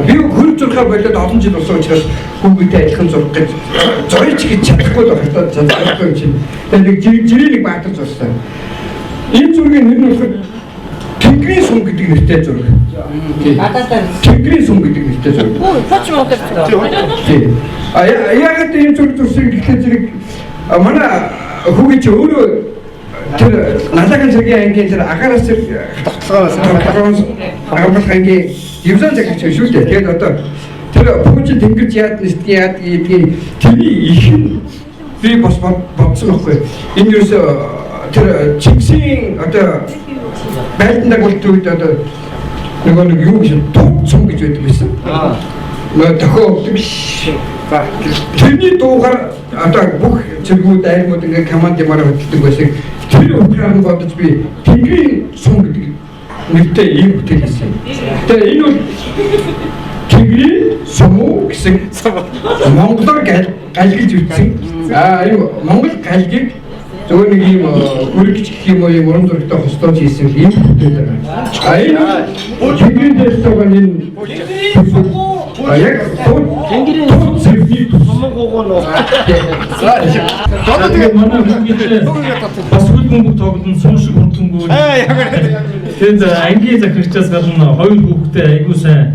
[SPEAKER 2] би хөл зурхаа болоод олон жил болсон учраас хүүгийтэй адилхан зурх гэж зурж гэж чадахгүй л байна. Чадахгүй юм чинь. Тэгээд жирийн Баатар зурсан. Энэ зургийн нэр нь болохоор Тэнгэрийн сум гэдэг нэртэй зураг. Тэнгэрийн сум гэдэг нэртэй зураг.
[SPEAKER 6] Хоч мод
[SPEAKER 2] тийм. Яг энэ зураг зурсан гэхлээр зэрэг манай хүүгийн чи өөрөө тэр Налаган цэгийн ангийн тэр агаараас тогтолцоогоос агуулгын ангийн Евзан цагч шүү дээ. Тэгээд одоо тэр пүүжин тэнгэрч яад гэдгийг тэрний их би бас бодсон байхгүй. Энэ юусоо тэр чигсийн одоо байлдандаг болтууд одоо нэг юу гэж дууцсан гэж байдаг байсан. Тохио биш. Тэрний дуугаар одоо бүх цэргүүд аймагуд ингээ команд ямаар хөдөлдөг байсан. Тэр үгээр бодож би Тэнгэрийн сум гэдэг нэртэй ийм бүтээл хийсэн. Тэгээ энэ бол Тэнгэрийн сум гэсэн Монголоор галгилж ütсэн. Энэ Монгол галгийг зөвхөн нэг ийм үргэлж гэх юм уу юм уран зурагтай хостож хийсэн ийм бүтээл байгаа. Энэ Тэнгэрийн дээр байгаа энэ яг Тэнгэрийн сэргий тусмагуугаа
[SPEAKER 3] одоо тэгээд манай хүүгийн бас хөлбөмбөг тоглоно сум шиг хурдангуй. Тэгээд ангийн захирагчаас гадна хоёр хүүхдээ аягүй сайн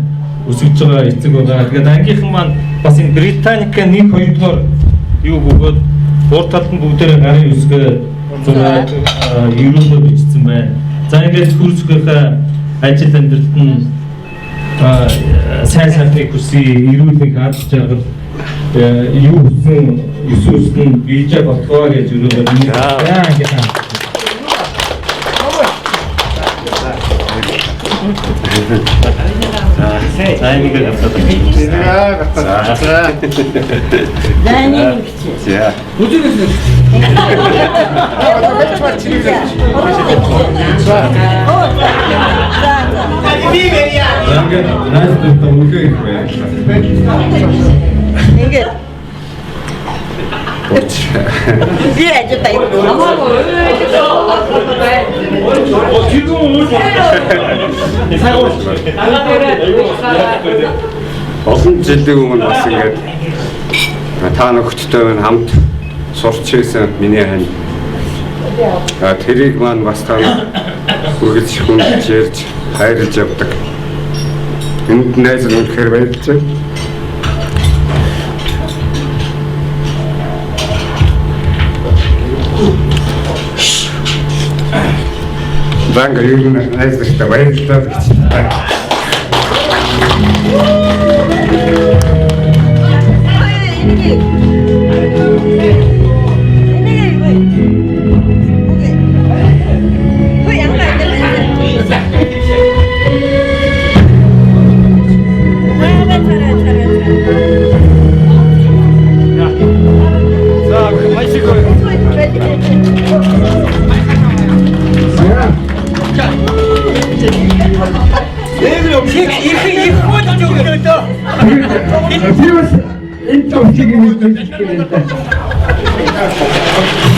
[SPEAKER 3] өсөж байгаа эцэг байгаа. Тэгээд ангийнхан маань бас энэ Британикийн 1-2 юу бөгөөд урд талд нь бүгдээрээ гарын үсгээ зураад ерөнхийдөө бичсэн байна. За ингээд хөрсгийнхаа ажил амьдралд нь сайн сайхныг хүсье, эрүүл мэндийг хадгалж байгаа юу хүсэн Иесус нь бийж болтгоо гэж өрөөгөө ингээд За энийг гацаад. За. Бүжигээс.
[SPEAKER 6] Би ажилдаа
[SPEAKER 1] олон жилийн өмнө бас ингээд та нөхдөдөө хамт сурч ирсэн миний хань. Тэрийг маань бас та үргэлж хүндж ярьж хайрлаж явдаг. Энд найз үнэхээр баярлж байна. Банга юу найз нартай баярлалаа гэж байна.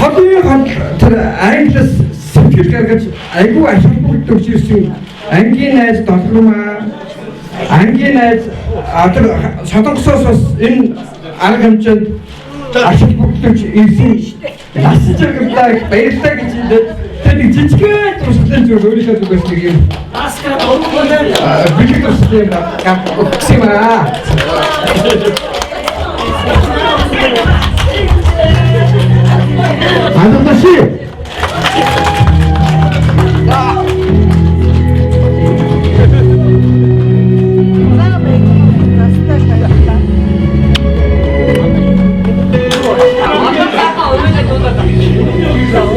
[SPEAKER 2] Хадын тэр англиас сэтгэл гаргаж айгүй ашигтай төгс ирсэн ангийн найз долгомаа ангийн найз тэр солонгосоос бас энэ арга хэмжээнд ашигтай ирсэн нас зэрэгтэй баярлалаа гэж тэр нэг жижигхэн туршлагын зүйл өөрийнхөө зүгээс нэг юм бэлэг төстэй гапсимаа 아저씨!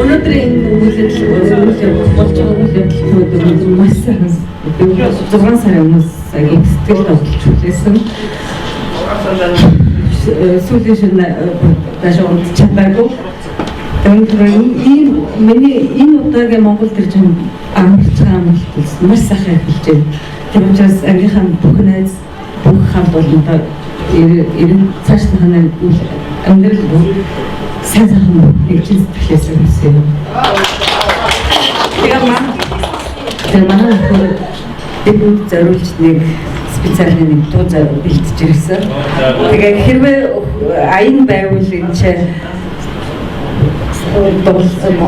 [SPEAKER 7] 오늘들의 옷을 болж байгаа үйлдэлүүд маш сайн 6 сарын өмнөөс сэтгэл хөдлөлтсөн. Сүүлдээ дааш унт чадаагүй. Миний энэ удаагийн Монгол төр чинь амарч байгаа юм болсон. Маш сайхан хэлж байна. Тэр учраас ангийнхаа бүх найз бүх хамт олонтой ерэн цааш ханаа амьдрал сайн сайхан нэгж сэтгэлээсээ хүсэв. Тэр манай дэвүүд зориулж нэг специальный нэг дуу бэлтэж ирсэн. Тэгээ хэрвээ аян байвал энэ чинь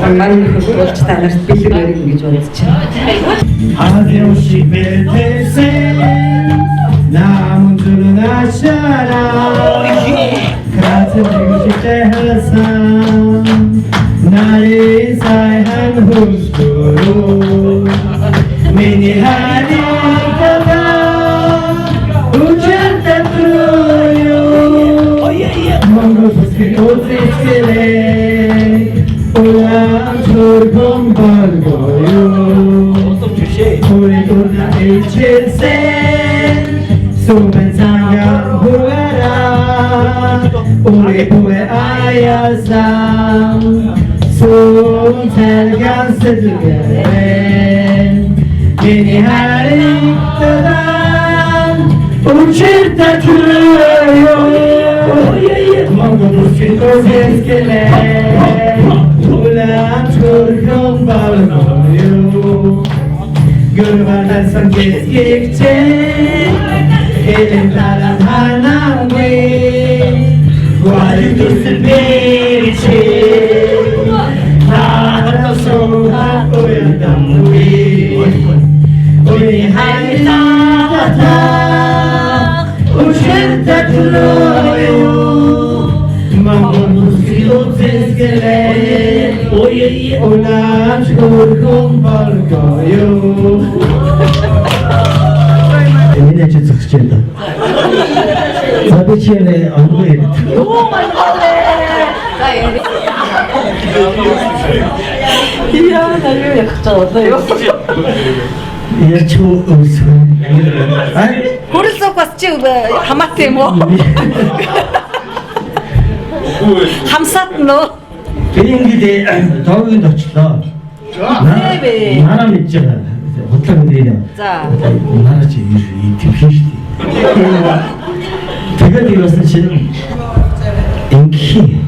[SPEAKER 7] маань болж та нарт бэлэг өргөн гэж бодож байна.
[SPEAKER 9] 아디오시 베테세 남은 줄은 아셔라 같은 이곳이 때하사 나의 사이한 후스로 미니 하니까가 우찬다 뚜요 몽고 부스키 도스키레 올람 졸금 벌고요 우리 돌아 일칠센 수면 상영 후회라 우리 후회 아야상 숨살간 쓰드게렌 미니 하리 떠난 우칠다 들어요 몽고 부스키 도스키레 올람 졸금 벌고요 Gurvadan sanket gekçe Elim taran hanami Guali dursun beriçe Nahara soha koyadam ui Ui hayna hata Uçerta tuloyo Mamon muskilo tezgele Ulan çkorkum balgoyo Yine çıkacak şimdi. Tabii ki öyle anlayın.
[SPEAKER 6] 이야, 나를 약간 어때요?
[SPEAKER 9] 야초 우승.
[SPEAKER 6] 고를 썩 왔지, 하마테 뭐. 함삿 너.
[SPEAKER 9] 비행기대 더위도 쳤다. 나라 있잖아. 어떤 데냐?
[SPEAKER 6] 자.
[SPEAKER 9] 나라지 이 디피시티. 내가 이것은 지금 인기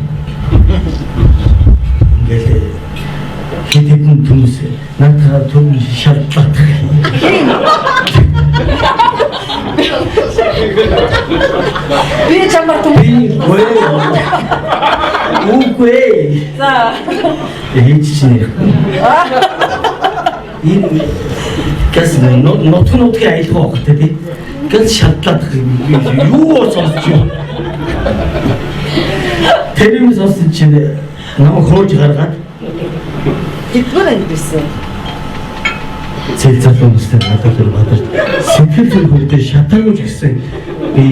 [SPEAKER 9] надад түн шалтлах.
[SPEAKER 6] Би чамаар түн.
[SPEAKER 9] Үгүй.
[SPEAKER 6] За.
[SPEAKER 9] Ээж чинь. Энэ гэс нутгийн аялгаа багт тий. Гэс шатлаад юу сонсч юу. Тэрийг сонсч чинь намайг хөөж гаргаад
[SPEAKER 6] Эдгээр ангирсан.
[SPEAKER 9] цэлцэл хүмүүстэй надад бадар сэтгэл зүйн хүрдээ шатаагүй гэсэн би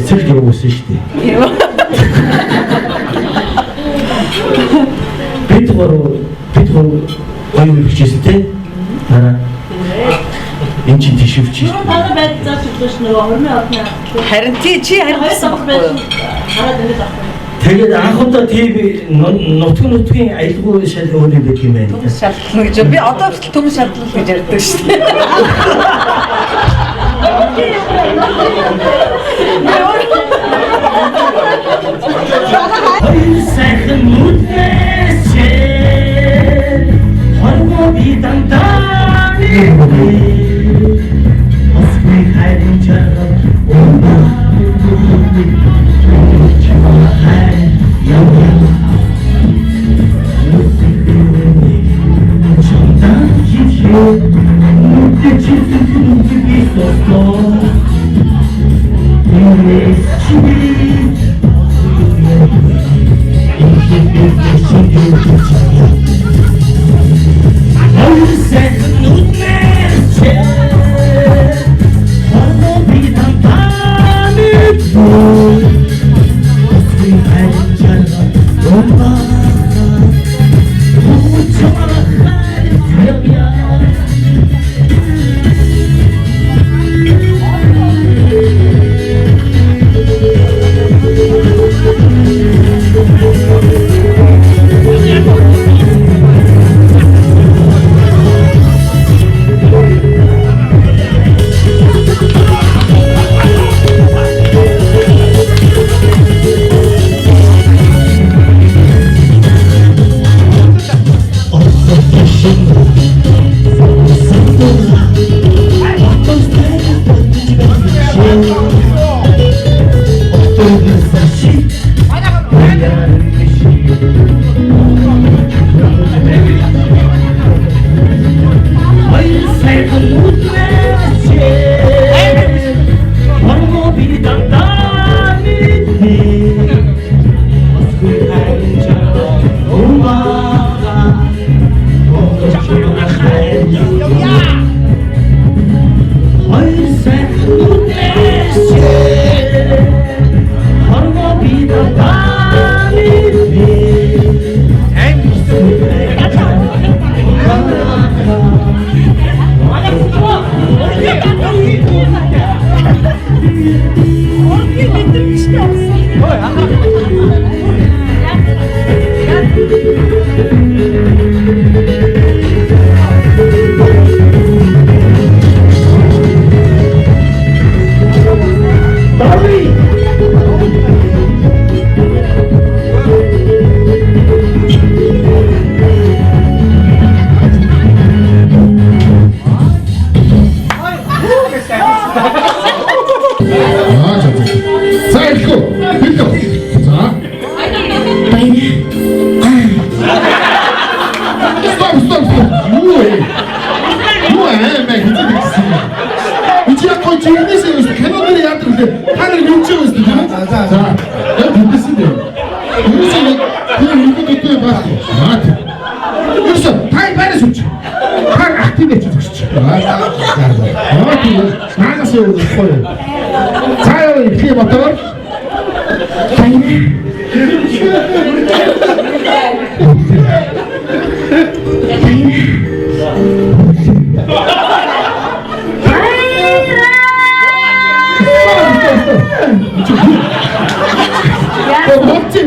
[SPEAKER 9] цэлг явуулсан шүү дээ. Бид гоё хичээсэн тий. Энэ чинь тийшвч.
[SPEAKER 6] Харин чи харин хараад ингэж авах.
[SPEAKER 9] Тэгээд анхудаа тийм нутгийн аялгүй шал өөр юм байх юм байна.
[SPEAKER 6] Шалтлах гэж би одоо хүртэл төм шалтлах гэж ярьдаг шүү дээ.
[SPEAKER 9] Сайхан нүднээсээ хорвоо би дандаа осгүй хайрын чарга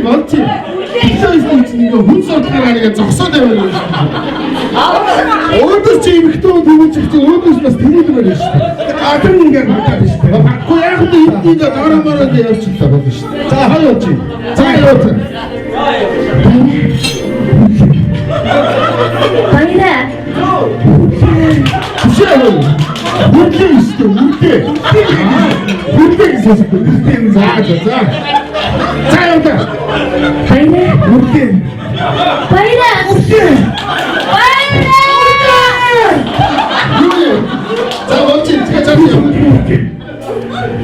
[SPEAKER 5] Молодцы. И거 хүн судлаагаа нэг зогсоод яваа. Өөдөөс чи имхтэн дүүж чи өөдөөс бас тэмүүлэг байна шүү дээ. Тэр ингээд бодоод шүү дээ. Баггүй яг л энийг доромороо явуулчихлаа болно шүү дээ. За хаяа чи. За яваа. Баяраа. Үрдээ шүү дээ. Үрдээ гэсэн үг. Үрдээ зааж за. За яваа.
[SPEAKER 7] Баяраа.
[SPEAKER 5] Үрдээ.
[SPEAKER 7] Баяраа.
[SPEAKER 5] Үрдээ.
[SPEAKER 7] Баяраа.
[SPEAKER 5] За болчих. За чамд.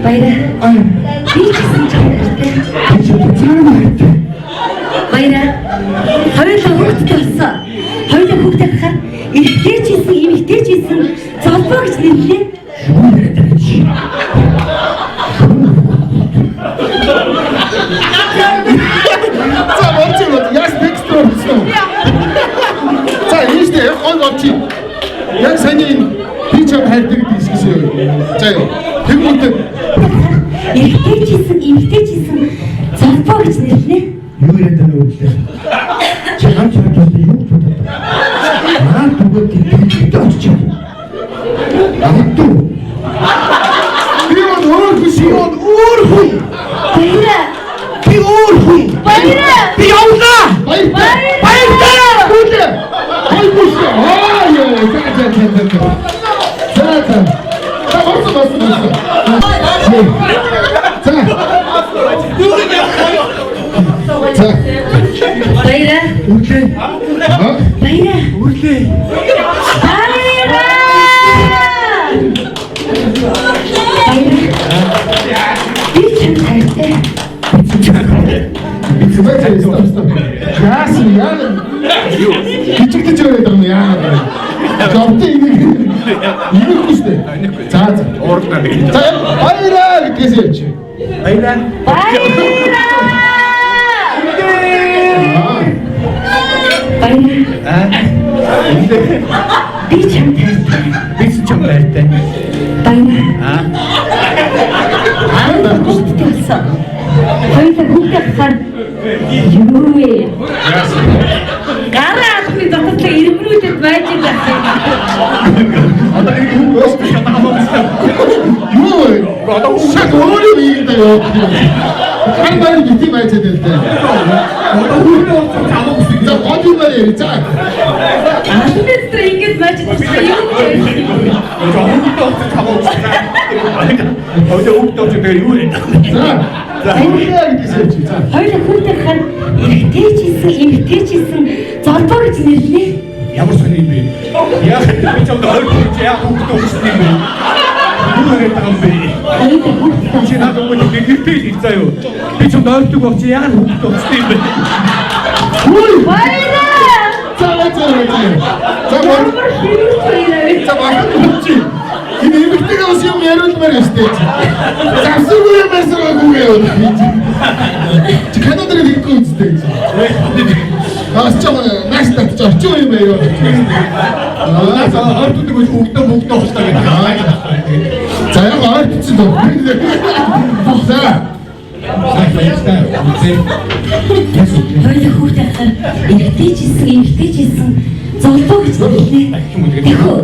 [SPEAKER 7] Баяраа. Би ч гэсэн чамтай. Баяраа. Хоёулаа хүүхдтэй болсон. Хоёулаа хүүхдтэй хахаар эрэгтэй ч исэн, эмэгтэй ч исэн золбоо гэж нэрлээ.
[SPEAKER 5] За болчих. Яс next person. За ийштэй гол болчих. Яг саний би чам хайрдаг дискс юу. За юу. Тэгмүтэ
[SPEAKER 7] Эрэгтэй ч исэн, эмэгтэй ч исэн золбоо гэж нэрлээ.
[SPEAKER 2] Юу яриад байна вэ? Чи хамт хамт юу бодод? Аа бүгд тийм очиж. Амту.
[SPEAKER 5] би өөр хүн.
[SPEAKER 7] Баяраа.
[SPEAKER 5] Би өөр хүн.
[SPEAKER 7] Баяраа.
[SPEAKER 5] Би явна. Баярлалаа. Бүгд. Хайбус. Аа яа. За. За орсон. За.
[SPEAKER 7] Баяраа.
[SPEAKER 5] Үгүй.
[SPEAKER 7] Баяраа.
[SPEAKER 5] Үгүй.
[SPEAKER 7] Баяраа. Би чам хайртай.
[SPEAKER 5] Яас яа. Кичигдэж яваад байгаа юм яа. Жовтой имийг хүстэй. За. Уурдаа би. За баяраа гэдгээс явчих.
[SPEAKER 7] Баяраа. Би чам хайртай. Баяраа. Хүүхдтэй болсон. Хоёулаа хүүхдтэй хахаар юу вэ? Гараа алхны дотор иргэнүүдэд байж байгаа.
[SPEAKER 5] Одоо энэ хүн өстөж байгаа юу вэ? Одоо шат өөрөө ийм даа ёо. Хан байна бити байцаа дэлтэй. Одоо хүн өстөж хамаагүй. За гол юм байна. За.
[SPEAKER 7] Алхны дотор ингэж байж байгаа юм уу?
[SPEAKER 5] Хоёулаа гэдгээс явчих. За.
[SPEAKER 7] Хоёулаа хүүхдтэй хахаар эрэгтэй ч исэн, эмэгтэй ч исэн золбоо гэж нэрлээ.
[SPEAKER 5] Ямар сони юм бэ? Яг би ч одоо яг хүүхдээ өссөн юм бэ? Юу яриад байгаа юм бэ?
[SPEAKER 7] Хоёулаа хүүхдтэй.
[SPEAKER 5] Чи надад үгүй гэртэй их заа юу? Би ч ойртог баг чи яг хүүхдээ өссөн юм бэ?
[SPEAKER 7] Баяраа.
[SPEAKER 5] За чи энэ эмэгтэйгээ ус юм яриулмаар өстэй. Завсгүй юм байсараагүй юу? Чи канадаар хийхгүй үстэй. Аас ч маш татж орчих юм байна юу? За орддог үгүй бүгдөө хоолтой гэдэг. За яг ордсон дөө. За.
[SPEAKER 7] Хоёулаа хүүхдтэй хахаар эрэгтэй ч исэн, эмэгтэй ч исэн золбоо гэж нэрлээ. Тэхүү.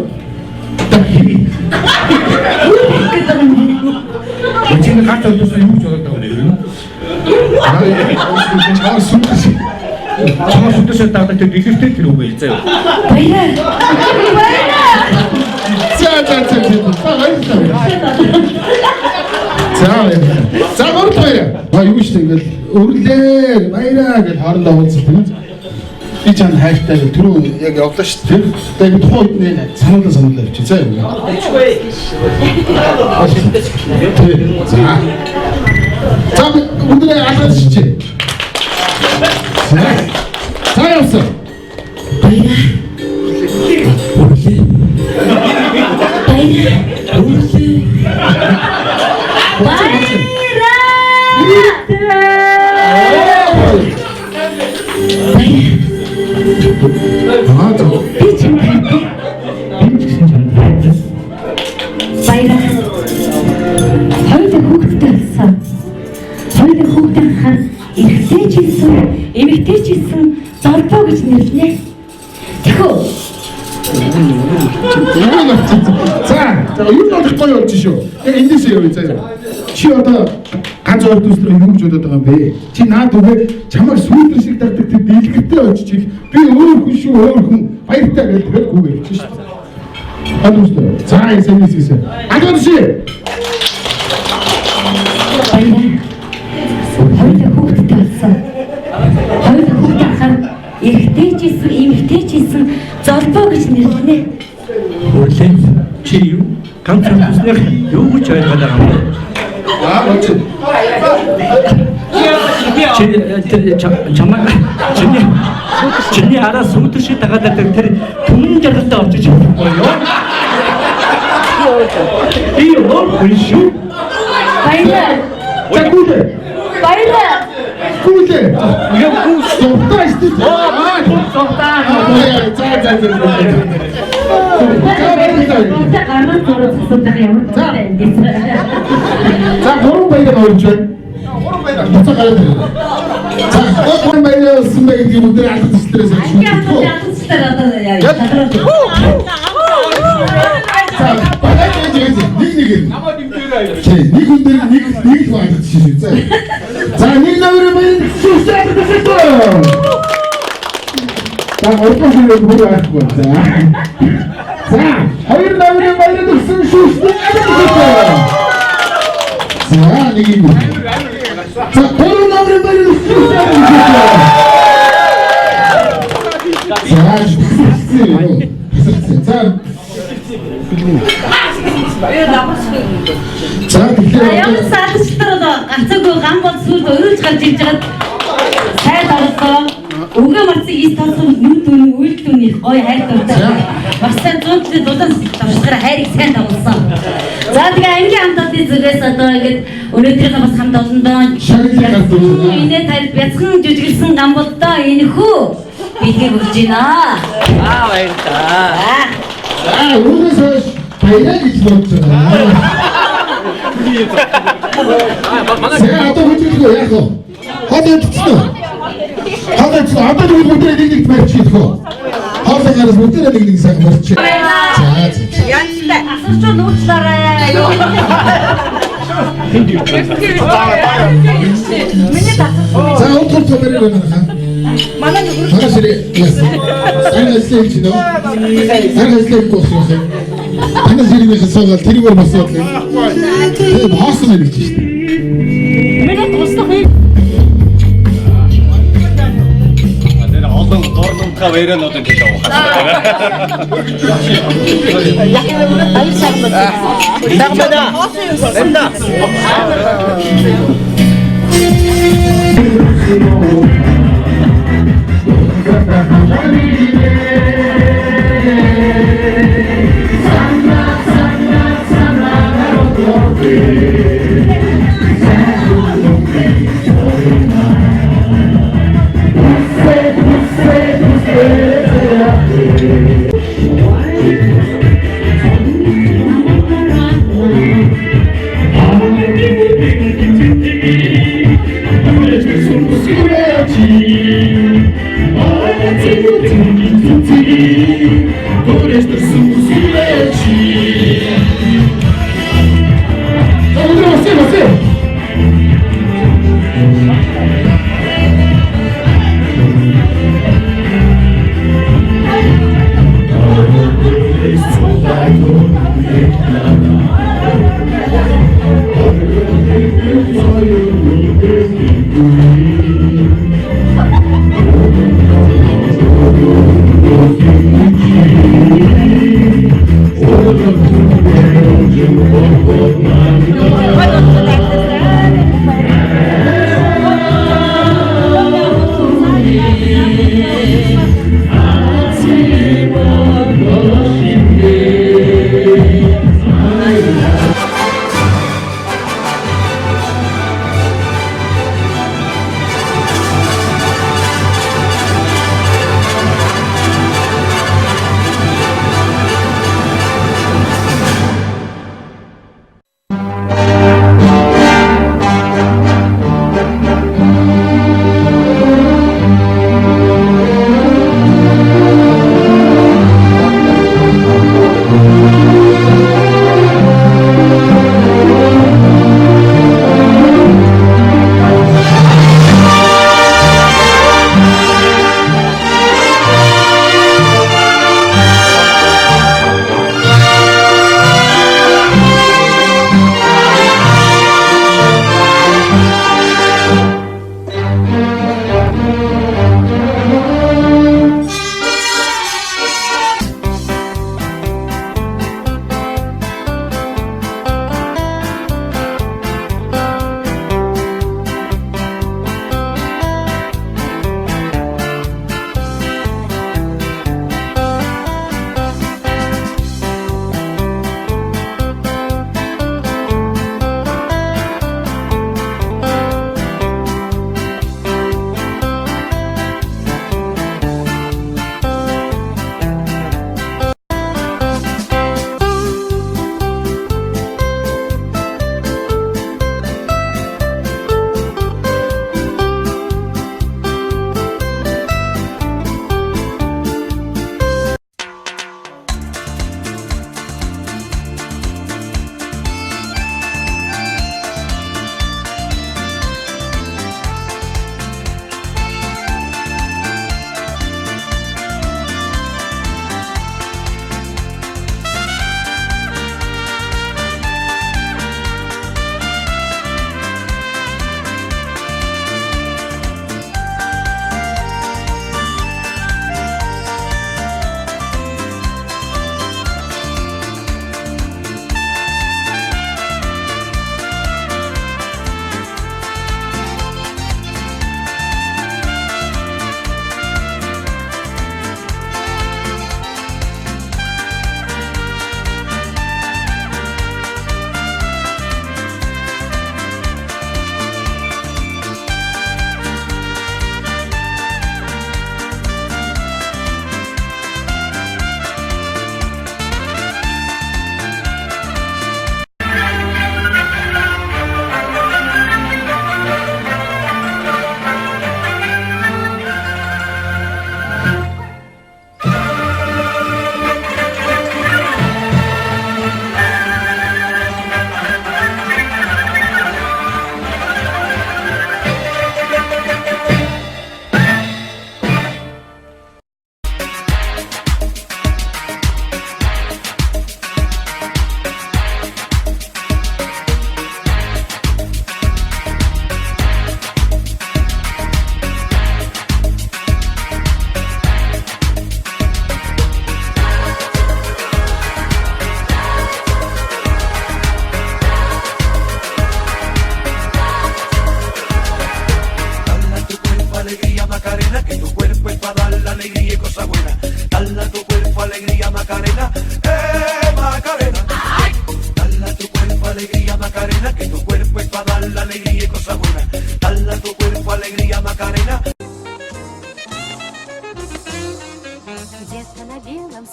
[SPEAKER 5] Өчигдөр гарт өдөөсөө юу ч болоод байгаа юм. Чамаас өдөөсөө дагдаг тэр дэлгэртэй тэр үгүй заа.
[SPEAKER 7] Баяраа.
[SPEAKER 5] За. За гурд баяраа. Ба юу ч тэгэл өрлөө баяраа гэж хоорондоо уулзсан тийм үү? Би чанд хайртай түрүү яг явлаа шүү дээ. Тэгээд тухайн үед нэ сануулаа явчих заа юм. За өнөөдөр алгаж чи. За явсан.
[SPEAKER 7] Эмэгтэй ч исэн золбоо гэж нэрлэнэ. Тэхүү.
[SPEAKER 5] За юу бодохгүй явж шүү. Яг эндээс явъя заа. Чи одоо ганц орд үсрэг юу гэж бодоод байгаа юм бэ? Чи наад үгүй чамайг сүйдэр шиг дарддаг тэр дэлгэртэй очиж би өөр хүн шүү өөр хүн баяртай гэж хэлэхгүй гэж шүү дээ. Адууστε. Цаа эсэмэсээс. Адуусе.
[SPEAKER 7] Хоёул хүүхэд талсан. Хоёул хүүхэд ахаар эрэгтэй ч исэн, эмэгтэй ч исэн золбоо гэж нэрлэнэ.
[SPEAKER 9] Үлээ чи юу? Ганц хүснээр юу гэж ойлгоод байгаа юм бэ? Чиний араа сүйдэр шиг дагаад байдаг тэр түмэн жаргалтай очиж байгаа юу? Би өөр хүн шүү.
[SPEAKER 7] Баялаа.
[SPEAKER 5] Чакуле.
[SPEAKER 7] Баялаа.
[SPEAKER 5] Куле.
[SPEAKER 9] Юу гүс
[SPEAKER 5] Сохтаа истэ.
[SPEAKER 9] сохтаа.
[SPEAKER 5] За.
[SPEAKER 7] Та гарман зураг асуудаг ямар талтай юм бэ?
[SPEAKER 5] За гурван баяр орж байна. Буцаа гараад ирээ. За гурван баяр өссөн байх гэдэг үгээр аль хэсгээс
[SPEAKER 7] Яа, яа,
[SPEAKER 5] нэг хүн дээр нэг багт шишээ. За нэг нөрөө баяр сүсээ гэсэн. За орхон хүн бүр аахгүй. За хоёр нөрөө баяр өссөн сүсээ гэсэн. За нэг юм. За гурван нөрөө баяр өссөн сүсээ гэсэн. За
[SPEAKER 7] Ямар саадчлаар ганцаагүй гам бол сүлд өрөөж гарч иж байгаа сайд орлоо. Өгөө марцыг ис тоосон нүд үнэ үйлдэл үнэ гоё хайр дуртай. Маш сайн зүүнтэй дулаан тавшгаар хайрыг сайн дагуулсан. За тэгээ ангийн хамтдын зүгээс одоо ингээд өнөөдрийнхээ бас хамт олон доо. Энэ тал бяцхан жүжиглсэн гам бол доо энэ хүү бидгийг өгч байна. Баярлалаа.
[SPEAKER 5] Үүнээс хойш баяраа гэж бодож байгаа. Сега одоо хөдөлгөө яах вэ? Хадагдчихсан. Одоо бүгдээ нэг барьчих вэ? Хоолойгоос бүгдээ нэг сайхан барьчих. За.
[SPEAKER 6] Янзтай асууж нууцлаарай. Миний татсан.
[SPEAKER 5] За өндөр төмөр байна.
[SPEAKER 6] Манай нүрс.
[SPEAKER 5] Манай сэрээ. Санааслаа чи нөө. Санааслаа гоосоо. Манай сэрээ хэсаагаар тэргээр босоод. Тэгээ хоосон гэж шүү дээ.
[SPEAKER 6] Миний туслах юм.
[SPEAKER 1] олон дорномтаа вэрэнүүд гэж явах.
[SPEAKER 6] Яг юм баяр сагмад. Сагмада.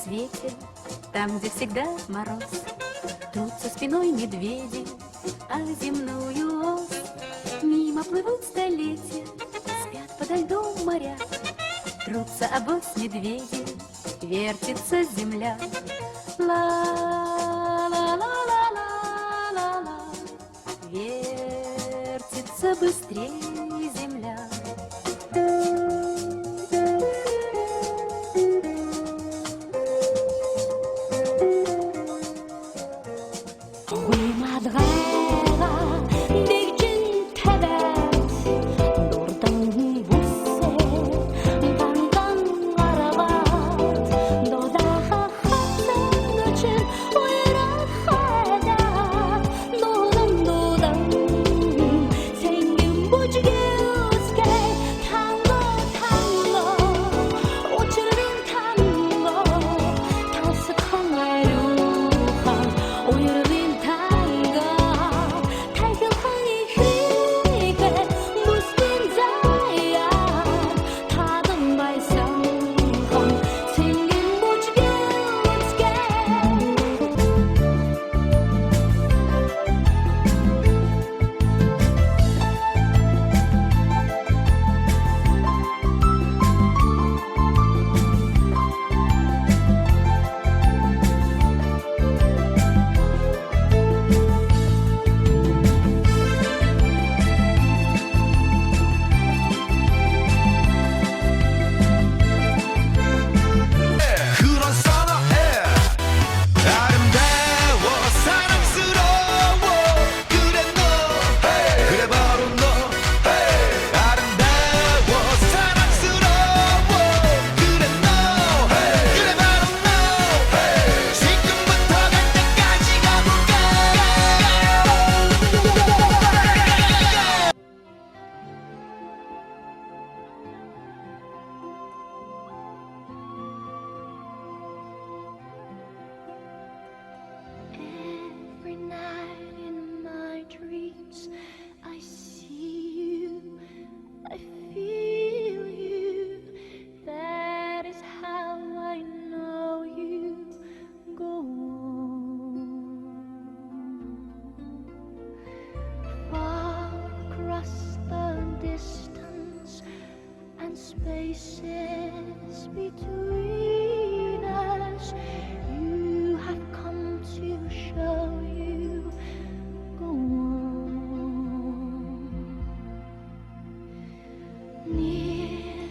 [SPEAKER 10] свете, там, где всегда мороз, трутся спиной медведи, а земную ось. Мимо плывут столетия, спят подо льдом моря, трутся обось медведи, вертится земля. Ла-ла-ла-ла-ла-ла, вертится быстрее земля.
[SPEAKER 11] Spaces between us, you have come to show you. Go on, near,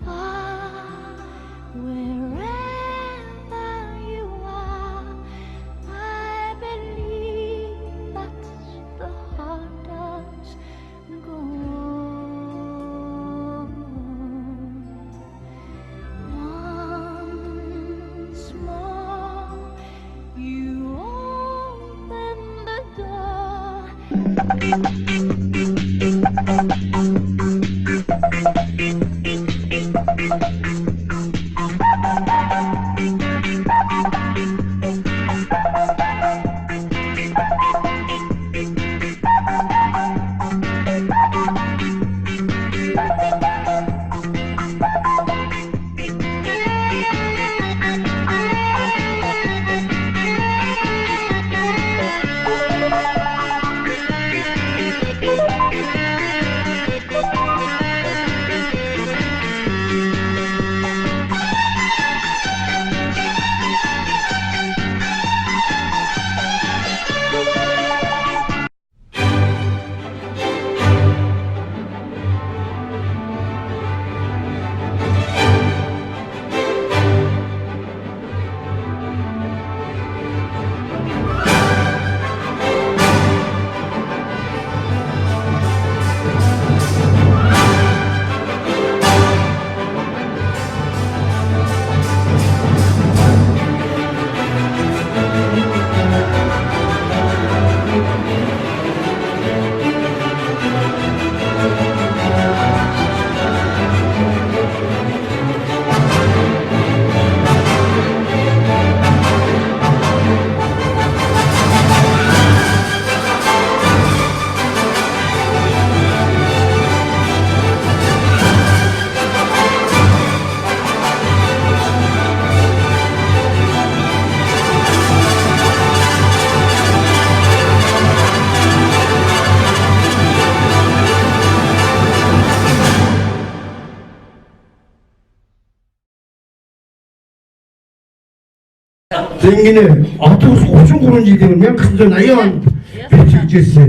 [SPEAKER 11] far, wherever you are, I believe that the heart does go on.
[SPEAKER 2] 댕기네. автобус 53지 되면 큰절 나이언 배치겠어요.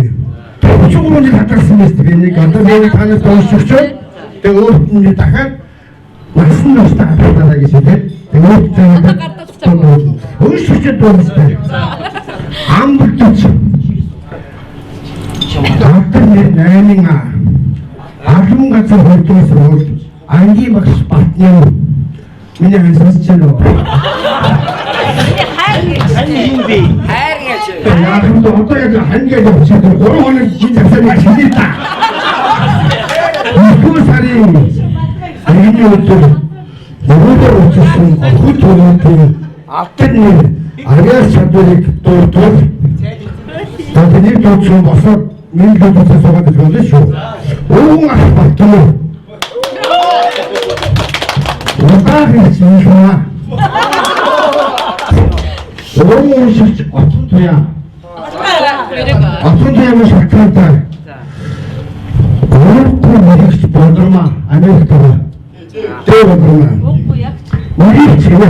[SPEAKER 2] 53지 갖다 쓰면서 되니까 또 내일 다녀 또 오십시오. 내가 어디 다가 말씀 없다 하다 계시대. 내가 어디 수제 또 있대. 아무것도 Doctor Naninga, Arum got some hortos road, and he was spatting. Many answers, Chelo. Arum the hotel, 100 of children, all of Jesus and Chilita. Who's hurrying? I knew to the water of the who told me after me, I guess Catholic told. Таны тооч босоод минь л суугаад байгаа шүү. Уун ах батлаа. Угаах юм шүү. Уун шигч отон туяа. Отон туяа маш хатантай. Өөртөө мэрэгч бодромаа Америктаа. Тэр бодромаа. Мэрэгч юм.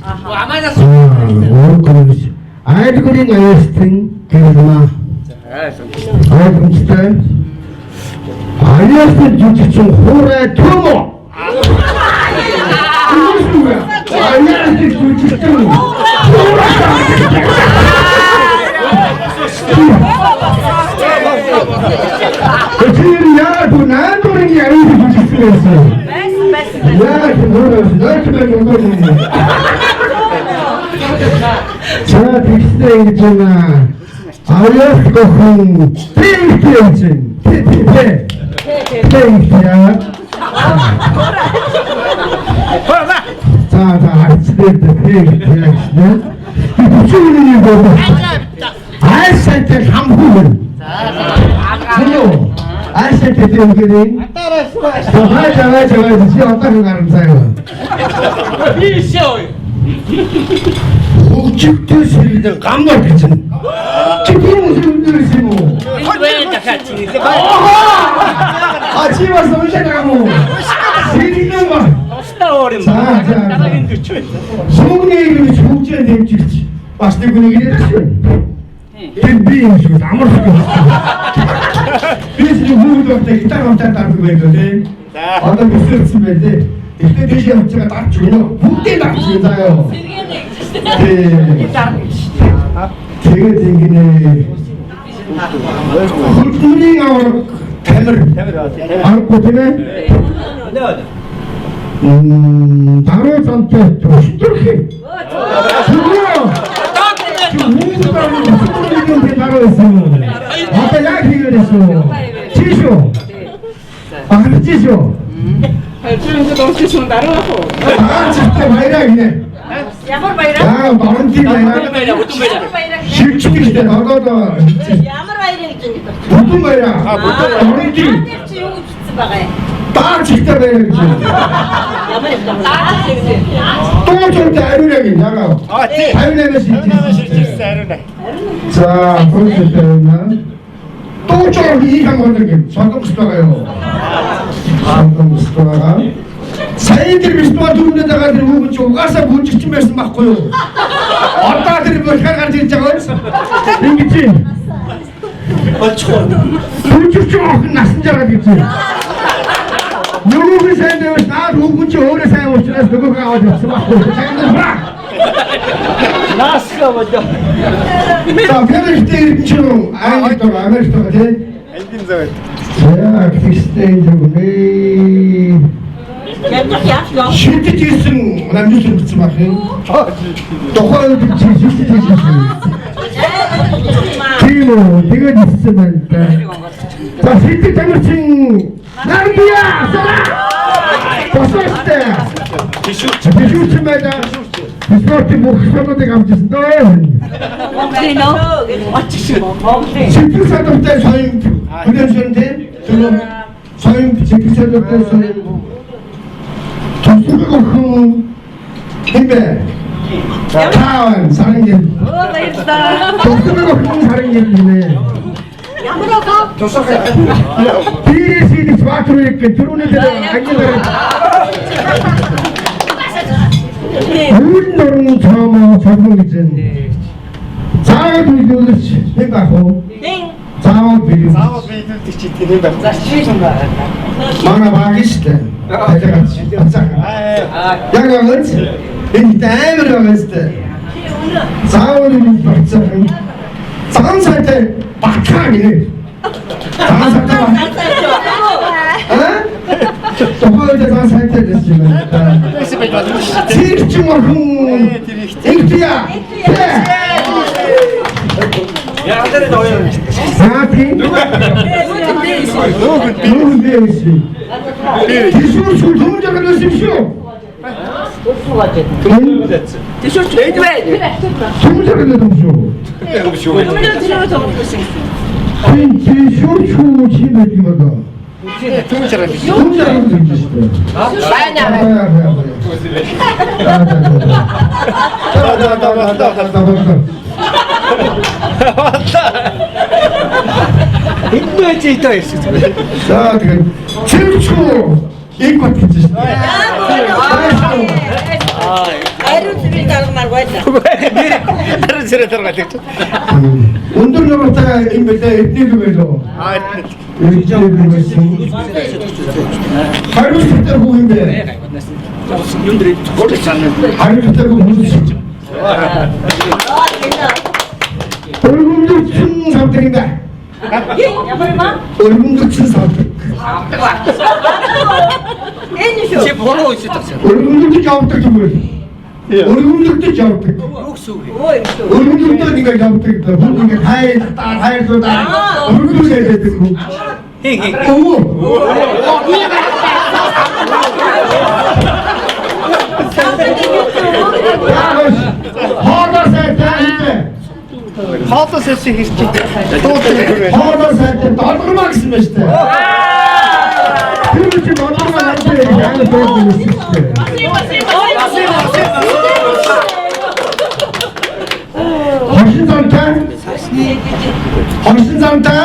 [SPEAKER 2] Аманаас. Өөртөө Айдгурын аястын гэрмаа. Айдгурынтай. Аястын жүжигчин хуурай төмө. Аястын жүжигчин Көчир яа дунаадурын аястын жүжигчин. Яа дунаадурын 자, 빅스테이 있잖아. 아이스코훈 빅스테이지. 빅스테이지야. 자, 아이스테이지 빅스테이지. 이 무슨 일이 뭐고? 아이스테이지 한국은. 그리고 아이스테이지 여기는. 저가 이제 어떤 가는 사요. Çıktı sürüden kamlar kaçın. Çıkıyor sürüdürüsü bu. Böyle de kaçın. Açı var sonuçta kamu. Seninle var. 자. 소문에 이름이 조국제한 대입지지. 맛있는 분위기 내렸어요. 뱀비인 줄 아무럴 수가 없어. 그래서 후보도 없다. 이따가 따르고 있거든. 어떤 뉴스를 쓰면 돼. 이때 대시 업체가 딱 주요. 국대 딱 준다요. 제가 생기네. 훌륭하고 템을 안고 되네. 바로 선택 좀 힘들게. 그거 지금 바로 있으면 어떤 약기가 됐어. 지쇼. 아 지쇼. 지금 너무 지쇼 나르고. 아 진짜 바이락이네. 야물 바이락? 야 마운틴 바이락. 어떤 바이락? 실축이 시대 나가다. 야물 바이락이 어떤 바이락? 마운틴. 딱 직접 바이락이지. 또 절대 아이락이 나가. 아이락은 실질세 아이락. 자 그렇기 때문에 또 조금 이익한 거는 전동스토가요. 전동스토가. 사이들 미스터가 누군데다가 들고 좀 가서 문지쯤 말씀 맞고요. 어따 들으면 혈관 진짜가 여기지. 문지쯤 끝났은 줄 알겠지. 누구 사이들 나 누군지 오래 사용했으나 누구가 어디서 맞고 자기들 봐. 나스가 먼저. 자 페르스테이처럼 아메리카가 돼. 자 빅스테이저네. 실제 뒤승 남주신 붙지 마세요. 똑바로 듣지 실제 뒤승. 그리고 내가 있으면 자 실제 장르칭 남비야 써라. 벗었을 때 비슈트 매다 비슈트 목소리도 내가 감지했어. 실패사도 때 서임 그려주는데 저는 서임 실패사도 때 서임 조수고 흥 힘배 타원 사랑님 조수고 흥 사랑님이네. 비리시디 스마트로 이렇게 들어오는 데는 안경을 운동은 Цэргийн цаамаа цогцол гэж байна. Заавал биелүүлж нэг байх уу? Заавал биелүүлдэг чи тийм байх. За чи юм байна. Манай баг штэ. Яг агаас энэ таймер агаас заавал биелүүлж байна. Цагаан сайтай багтаа гинэ. Цагаан сайтай Тухайд цагаан сайтай дэс юм байна. Тэр чи мөрхөн. Энтия. Яагаад нөө? Саапи. Нүүн дэвси. Тишүүр шүл түмэн жагаад өсөв шүү. Тишүүр эд бай. Түмэн жагаад өсөв шүү. Түмэн жагаад өсөв шүү. Тишүүр шүл чимэд юм аа. Түмэн жагаад өсөв. Түмэн жагаад өсөв шүү.
[SPEAKER 4] Ингүй чи тоо ирсэн.
[SPEAKER 2] За тэгээд чимчүү их бат гэж шүү.
[SPEAKER 6] Ариун цэвэр даргамаар байлаа.
[SPEAKER 4] Ариун цэвэр даргаал гэж.
[SPEAKER 2] Өндөр нуруутай юм бэлээ эднийг байлоо. Хариу сэтгэр хүү юм бэ? Юм дээр гол чанаа. Хариу сэтгэр хүү юм. Өргөмдөцсөн савдаг юм байна.
[SPEAKER 6] Ямар маа?
[SPEAKER 2] Өргөмдөцсөн савдаг.
[SPEAKER 6] Энэ шүү.
[SPEAKER 4] Чи бороо үсэж тагсан.
[SPEAKER 2] Өргөмдөж явдаг юм байна. Өргөмдөж явдаг.
[SPEAKER 6] Ой.
[SPEAKER 2] Өргөмдөж ингээд явдаг. Хүн ингээд хайрлуудаа өргөмдөж байдаг хүн. Oo. Хоолой сайтай.
[SPEAKER 4] Хоолой сайтай хийж чи.
[SPEAKER 2] Хоолой сайтай долгормаа гэсэн байна шүү дээ. Тэр чинь долгормаа надад яагаад байдаг юм бэ? Хошин замтай. Хошин замтай.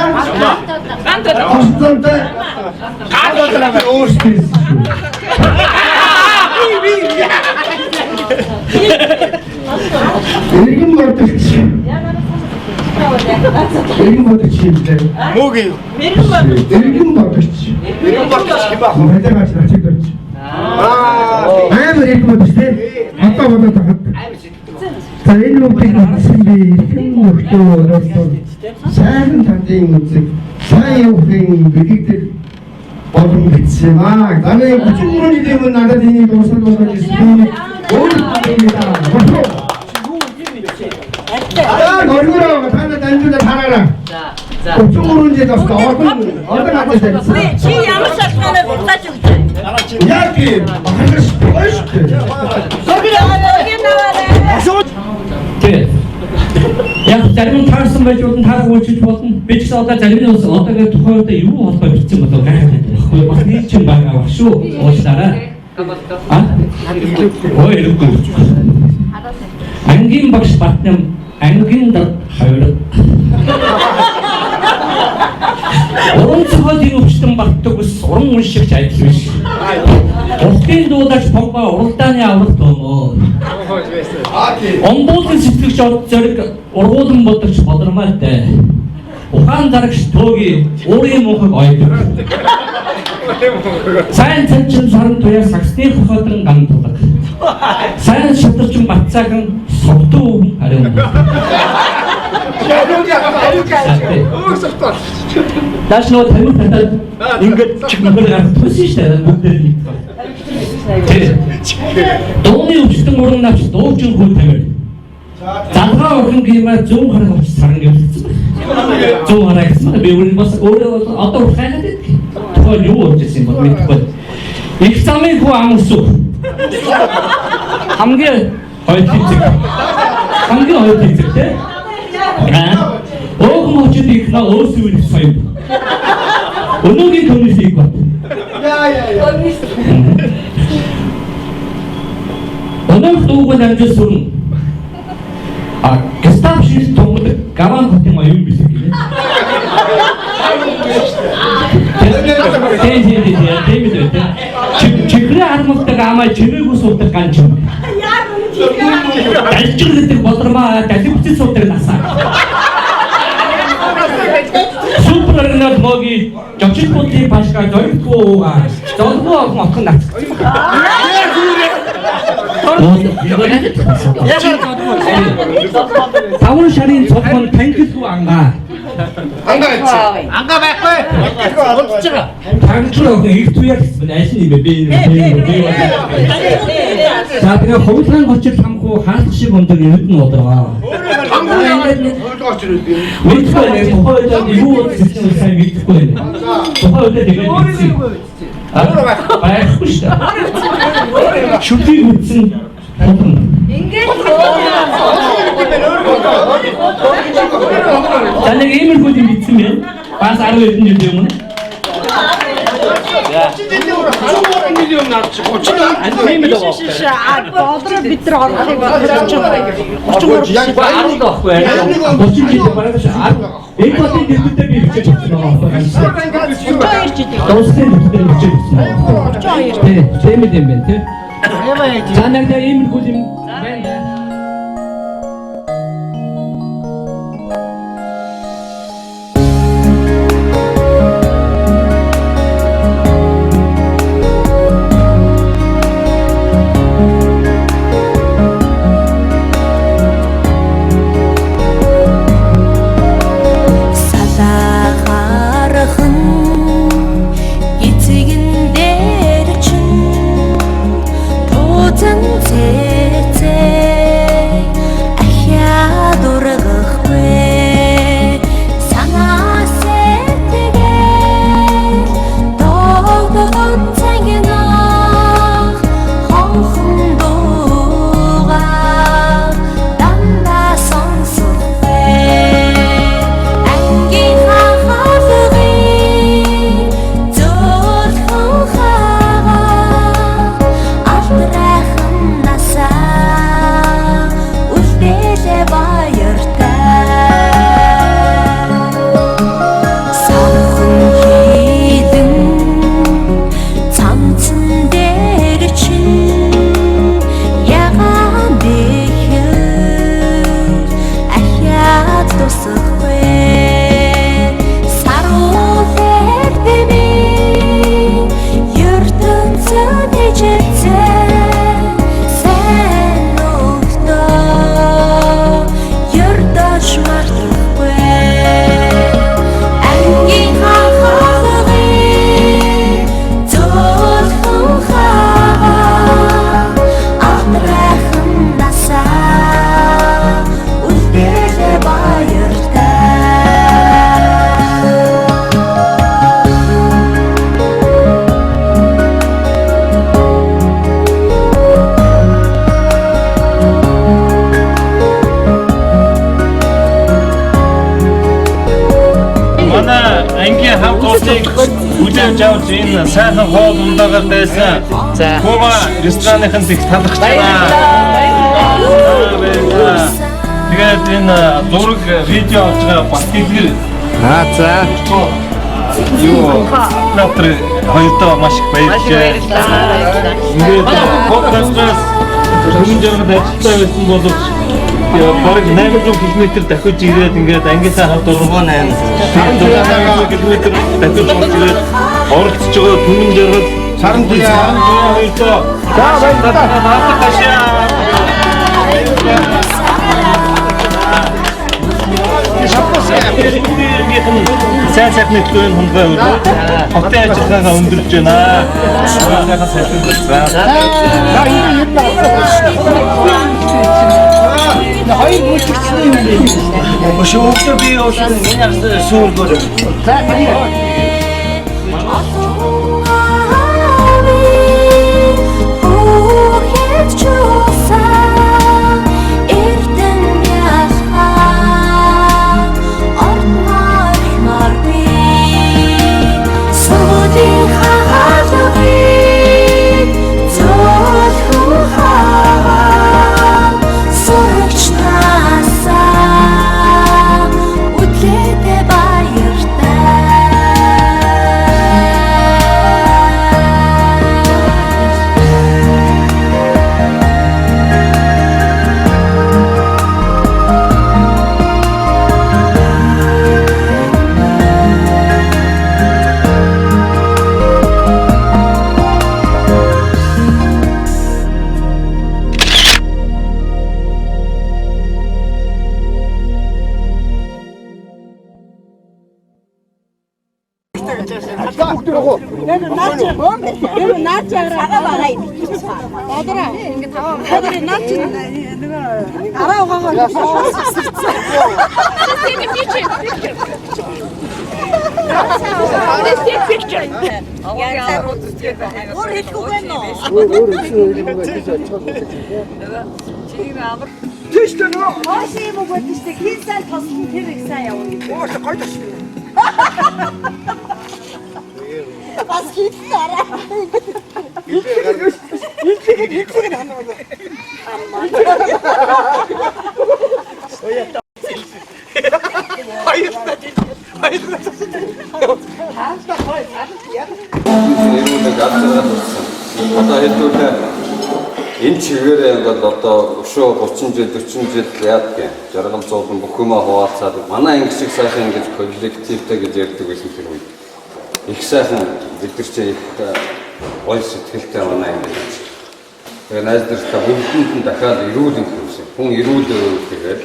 [SPEAKER 2] Хошин замтай. Өөрсдөө. Иргэн модч. Иргэн модч юм дээ.
[SPEAKER 4] Мөгийн.
[SPEAKER 2] Иргэн модч.
[SPEAKER 4] Иргэн модч юм ба.
[SPEAKER 2] Мэдээ гаш начиг дөрч. Иргэн модч дээ. Одоо тахад. За энэ үгийг хэлсэн би иргэн модчоо орсон. Сайн тандын үзэг. Сайн явахын бидгээр болон бичсэн аа. Данаа бүчүүрний дэм надад энийг дуусгах болгож ирсэн. 얼굴하고 다른 단주를 하나라. 쪽으로 이제 더 어떤 같은
[SPEAKER 6] 지 양식만을 못 사줄게.
[SPEAKER 2] 야기 하나씩 멋있게.
[SPEAKER 6] 거기를 여기 나와래.
[SPEAKER 12] Тэг. Яг зарим таарсан байж болон таарах үйлчилж болно. Би ч гэсэн одоо зарим нь бас одоогийн тухайд юу холбоо бичсэн болов гайхаад байхгүй. Бас нэг ч юм байгаа баг шүү. Уучлаарай. Ой, ирэхгүй. Ангийн багш Батнам ангийн хоёр. Уран зохиолын өвчтөн багтдаг ус уран уншигч адил биш. Уртын дуулаач бомба уралдааны аврах дөөмөө. Онгоолын сэтгэгч од зэрэг ургуулсан бодогч бодормойтой. Ухаан дарагч төөгийн өөрийн мөнхөг ойдог. Сайн цанчин саран туяа сагсны хохотон гамтулаг. Сайн шатарчин бацаахан совтуу хариун. Даш нөө тамиг татаад ингээд чимээр гарах тусан шүү дээ бүгдээр нэг. Дууны өвчтөн уран навч дуучийн хүү тамир. Залгаа охин гэмээр зүүн харах авч саран явуулсан. Зүүн харах гэсэн би өөрөө бас өөрөө одоо ухаад байдаг. Тухайн юу болчихсон юм бол мэдэхгүй. Их замын хүү амарсуу. Хамгийн хоёр хэцэг. Хамгийн хоёр хэцэг те. Оог мочид их на өөрсдөө их сайн. Өнөөгийн коммунист их бат. Яа. Өнөөдөр дууг амжиж сүрэн. Гестап шил томд гаван хотын аюун бисэг гинэ. Чигрээ хармагтаг амаа чимээгүй суудаг ганч юм. Далжигддаг болормоо далбицэн суудаг насаа. Супер Ренат моги жогчдуудын пашка дөрөвдгөө золгоо отхон нац. Таван шарын цогмон танхилгүй ангаа.
[SPEAKER 4] Ангаа байхгүй. Олж байгаа.
[SPEAKER 12] Танхилгүй их туяа гэсэн айшин юм бэ. За тэгээ хувилгаан гочид хамхуу хаалх шиг өндөр эрдэнэ бодроо. Мэдгүй нэг тухайд юу гэсэн сайн мэдгүй байна. Тухайд тэгээд мэдсэн. Байхгүй шүү. Шүтгийг үтсэн. Ингээд таныг иймэрхүү юм бичсэн бэ? Бас 10 хэдэн жил өмнө.
[SPEAKER 4] Миллион наач 30 аймаг
[SPEAKER 6] Бодроо бид нар орлогыг бодож байгаа.
[SPEAKER 12] 30 яг багт байхгүй. 30 жил бараг шаа. Энэ бодгийн дэвтэртэй би бичиж өгсөн байгаа.
[SPEAKER 6] 32 жил.
[SPEAKER 12] Дуусны дэвтэр бичиж өгсөн байгаа. 32. Тийм юм байна тийм. За нэг иймэрхүү юм байна.
[SPEAKER 3] Үдээр жавж энэ сайхан хоол ундаагаар байсан. За. Куба ресторанын их талархж байна. Тэгээд энэ зураг видео авч байгаа бас дэлгэр.
[SPEAKER 1] За.
[SPEAKER 3] Юу наатар хоёртоо маш их баярлалаа. Ингээд подкастаас өмнө жаргад ажиллаж байсан боловч бараг 800 км дахиж ирээд ингээд ангийнхаа хавд ургоо 8 км дахиж ирээд оролцож байгаа түмэн жаргал саран хоёртоо за баярлалаа наатар ташаа сайн сайхны төлөвийн хоногой өгөө хотын ажиллагаагаа өндөрж байна. Байгаагаа сайжруулж байна.
[SPEAKER 4] Хоёр бүлэгчний юм байна. Өшөөгөө би өшөө миний сүүргөө. За
[SPEAKER 6] 나지 알아. 얘들아, 애들이 나지 알아가고 Hoşçakalın. Bu işte kimsen tasın teriksen ya onu. Hoşça kaytaş. Bas gitti ara. İlk anlamadım.
[SPEAKER 4] Hayır.
[SPEAKER 1] Одоо хэдүүлээ энэ чигээрээ ингээд одоо өшөө 30 жил 40 жил яадаг юм. Жаргал зовлон бүх юмаа хуваалцаад манай анги шиг сайхан ингэж коллективтэй гэж ярьдаг байсан тэр үед. Их сайхан зэгдэрчээ их гой сэтгэлтэй манай анги. Тэгээ найзлартаа бүгдэнд дахиад ирүүлэх юмсан. Хүн ирүүлээ тэгээд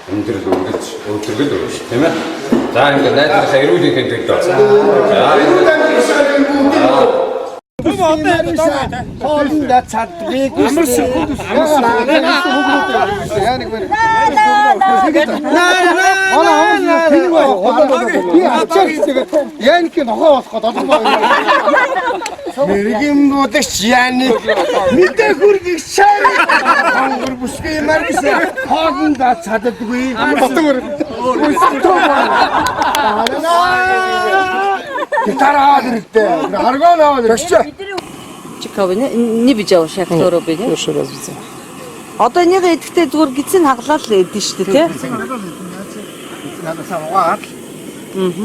[SPEAKER 1] өндрөл үргэлж өдрөгөл өрш тийм ээ. За ингээд найзлартаа ирүүлэх юм гэдэг.
[SPEAKER 4] Хоолндаа цадгийг Мэргэмнүүдээс яаны мэдээ хүргэх шар хонгор бүсгүй юмар гэсэн хоолндаа цаддаггүй батгөр гитараа хэрэгтэй аргоо наваад өшчөө
[SPEAKER 6] Чикаго не видел шахтор бий. Одоо нэг эдгтээ зүгээр гизэн хаглаа л эдэн шүү дээ тий.
[SPEAKER 4] надад саваад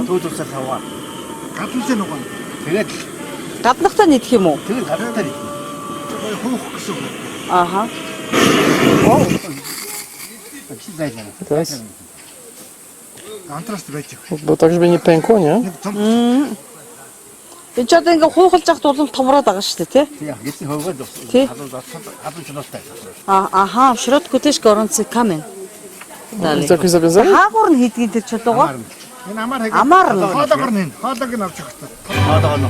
[SPEAKER 4] туудусаа саваад гаднаас нөгөө тэгээд
[SPEAKER 6] Гаднахтаа нийтх юм уу?
[SPEAKER 4] тэгээд гаднахтаа нийтх хуух гэсэн үг.
[SPEAKER 6] Ааха.
[SPEAKER 4] Контраст байж.
[SPEAKER 13] Вот так же не пенко, не?
[SPEAKER 6] Би ч одоо ингээ хуухалж явахд бол томроод байгаа шүү дээ тий.
[SPEAKER 4] Тийм гэсэн хөвгөд
[SPEAKER 6] Тий.
[SPEAKER 4] хадуу чанартай.
[SPEAKER 6] Ага, в широтку теж горонцый камень. Дали.
[SPEAKER 13] Так и завязали?
[SPEAKER 6] Хаагур нь хийдгийн тэр чулуугаа.
[SPEAKER 4] Энэ амар хаг.
[SPEAKER 6] Амар нь.
[SPEAKER 4] Хоолойгор нь. Хоолойг нь авч явах. Хоолойгор нь.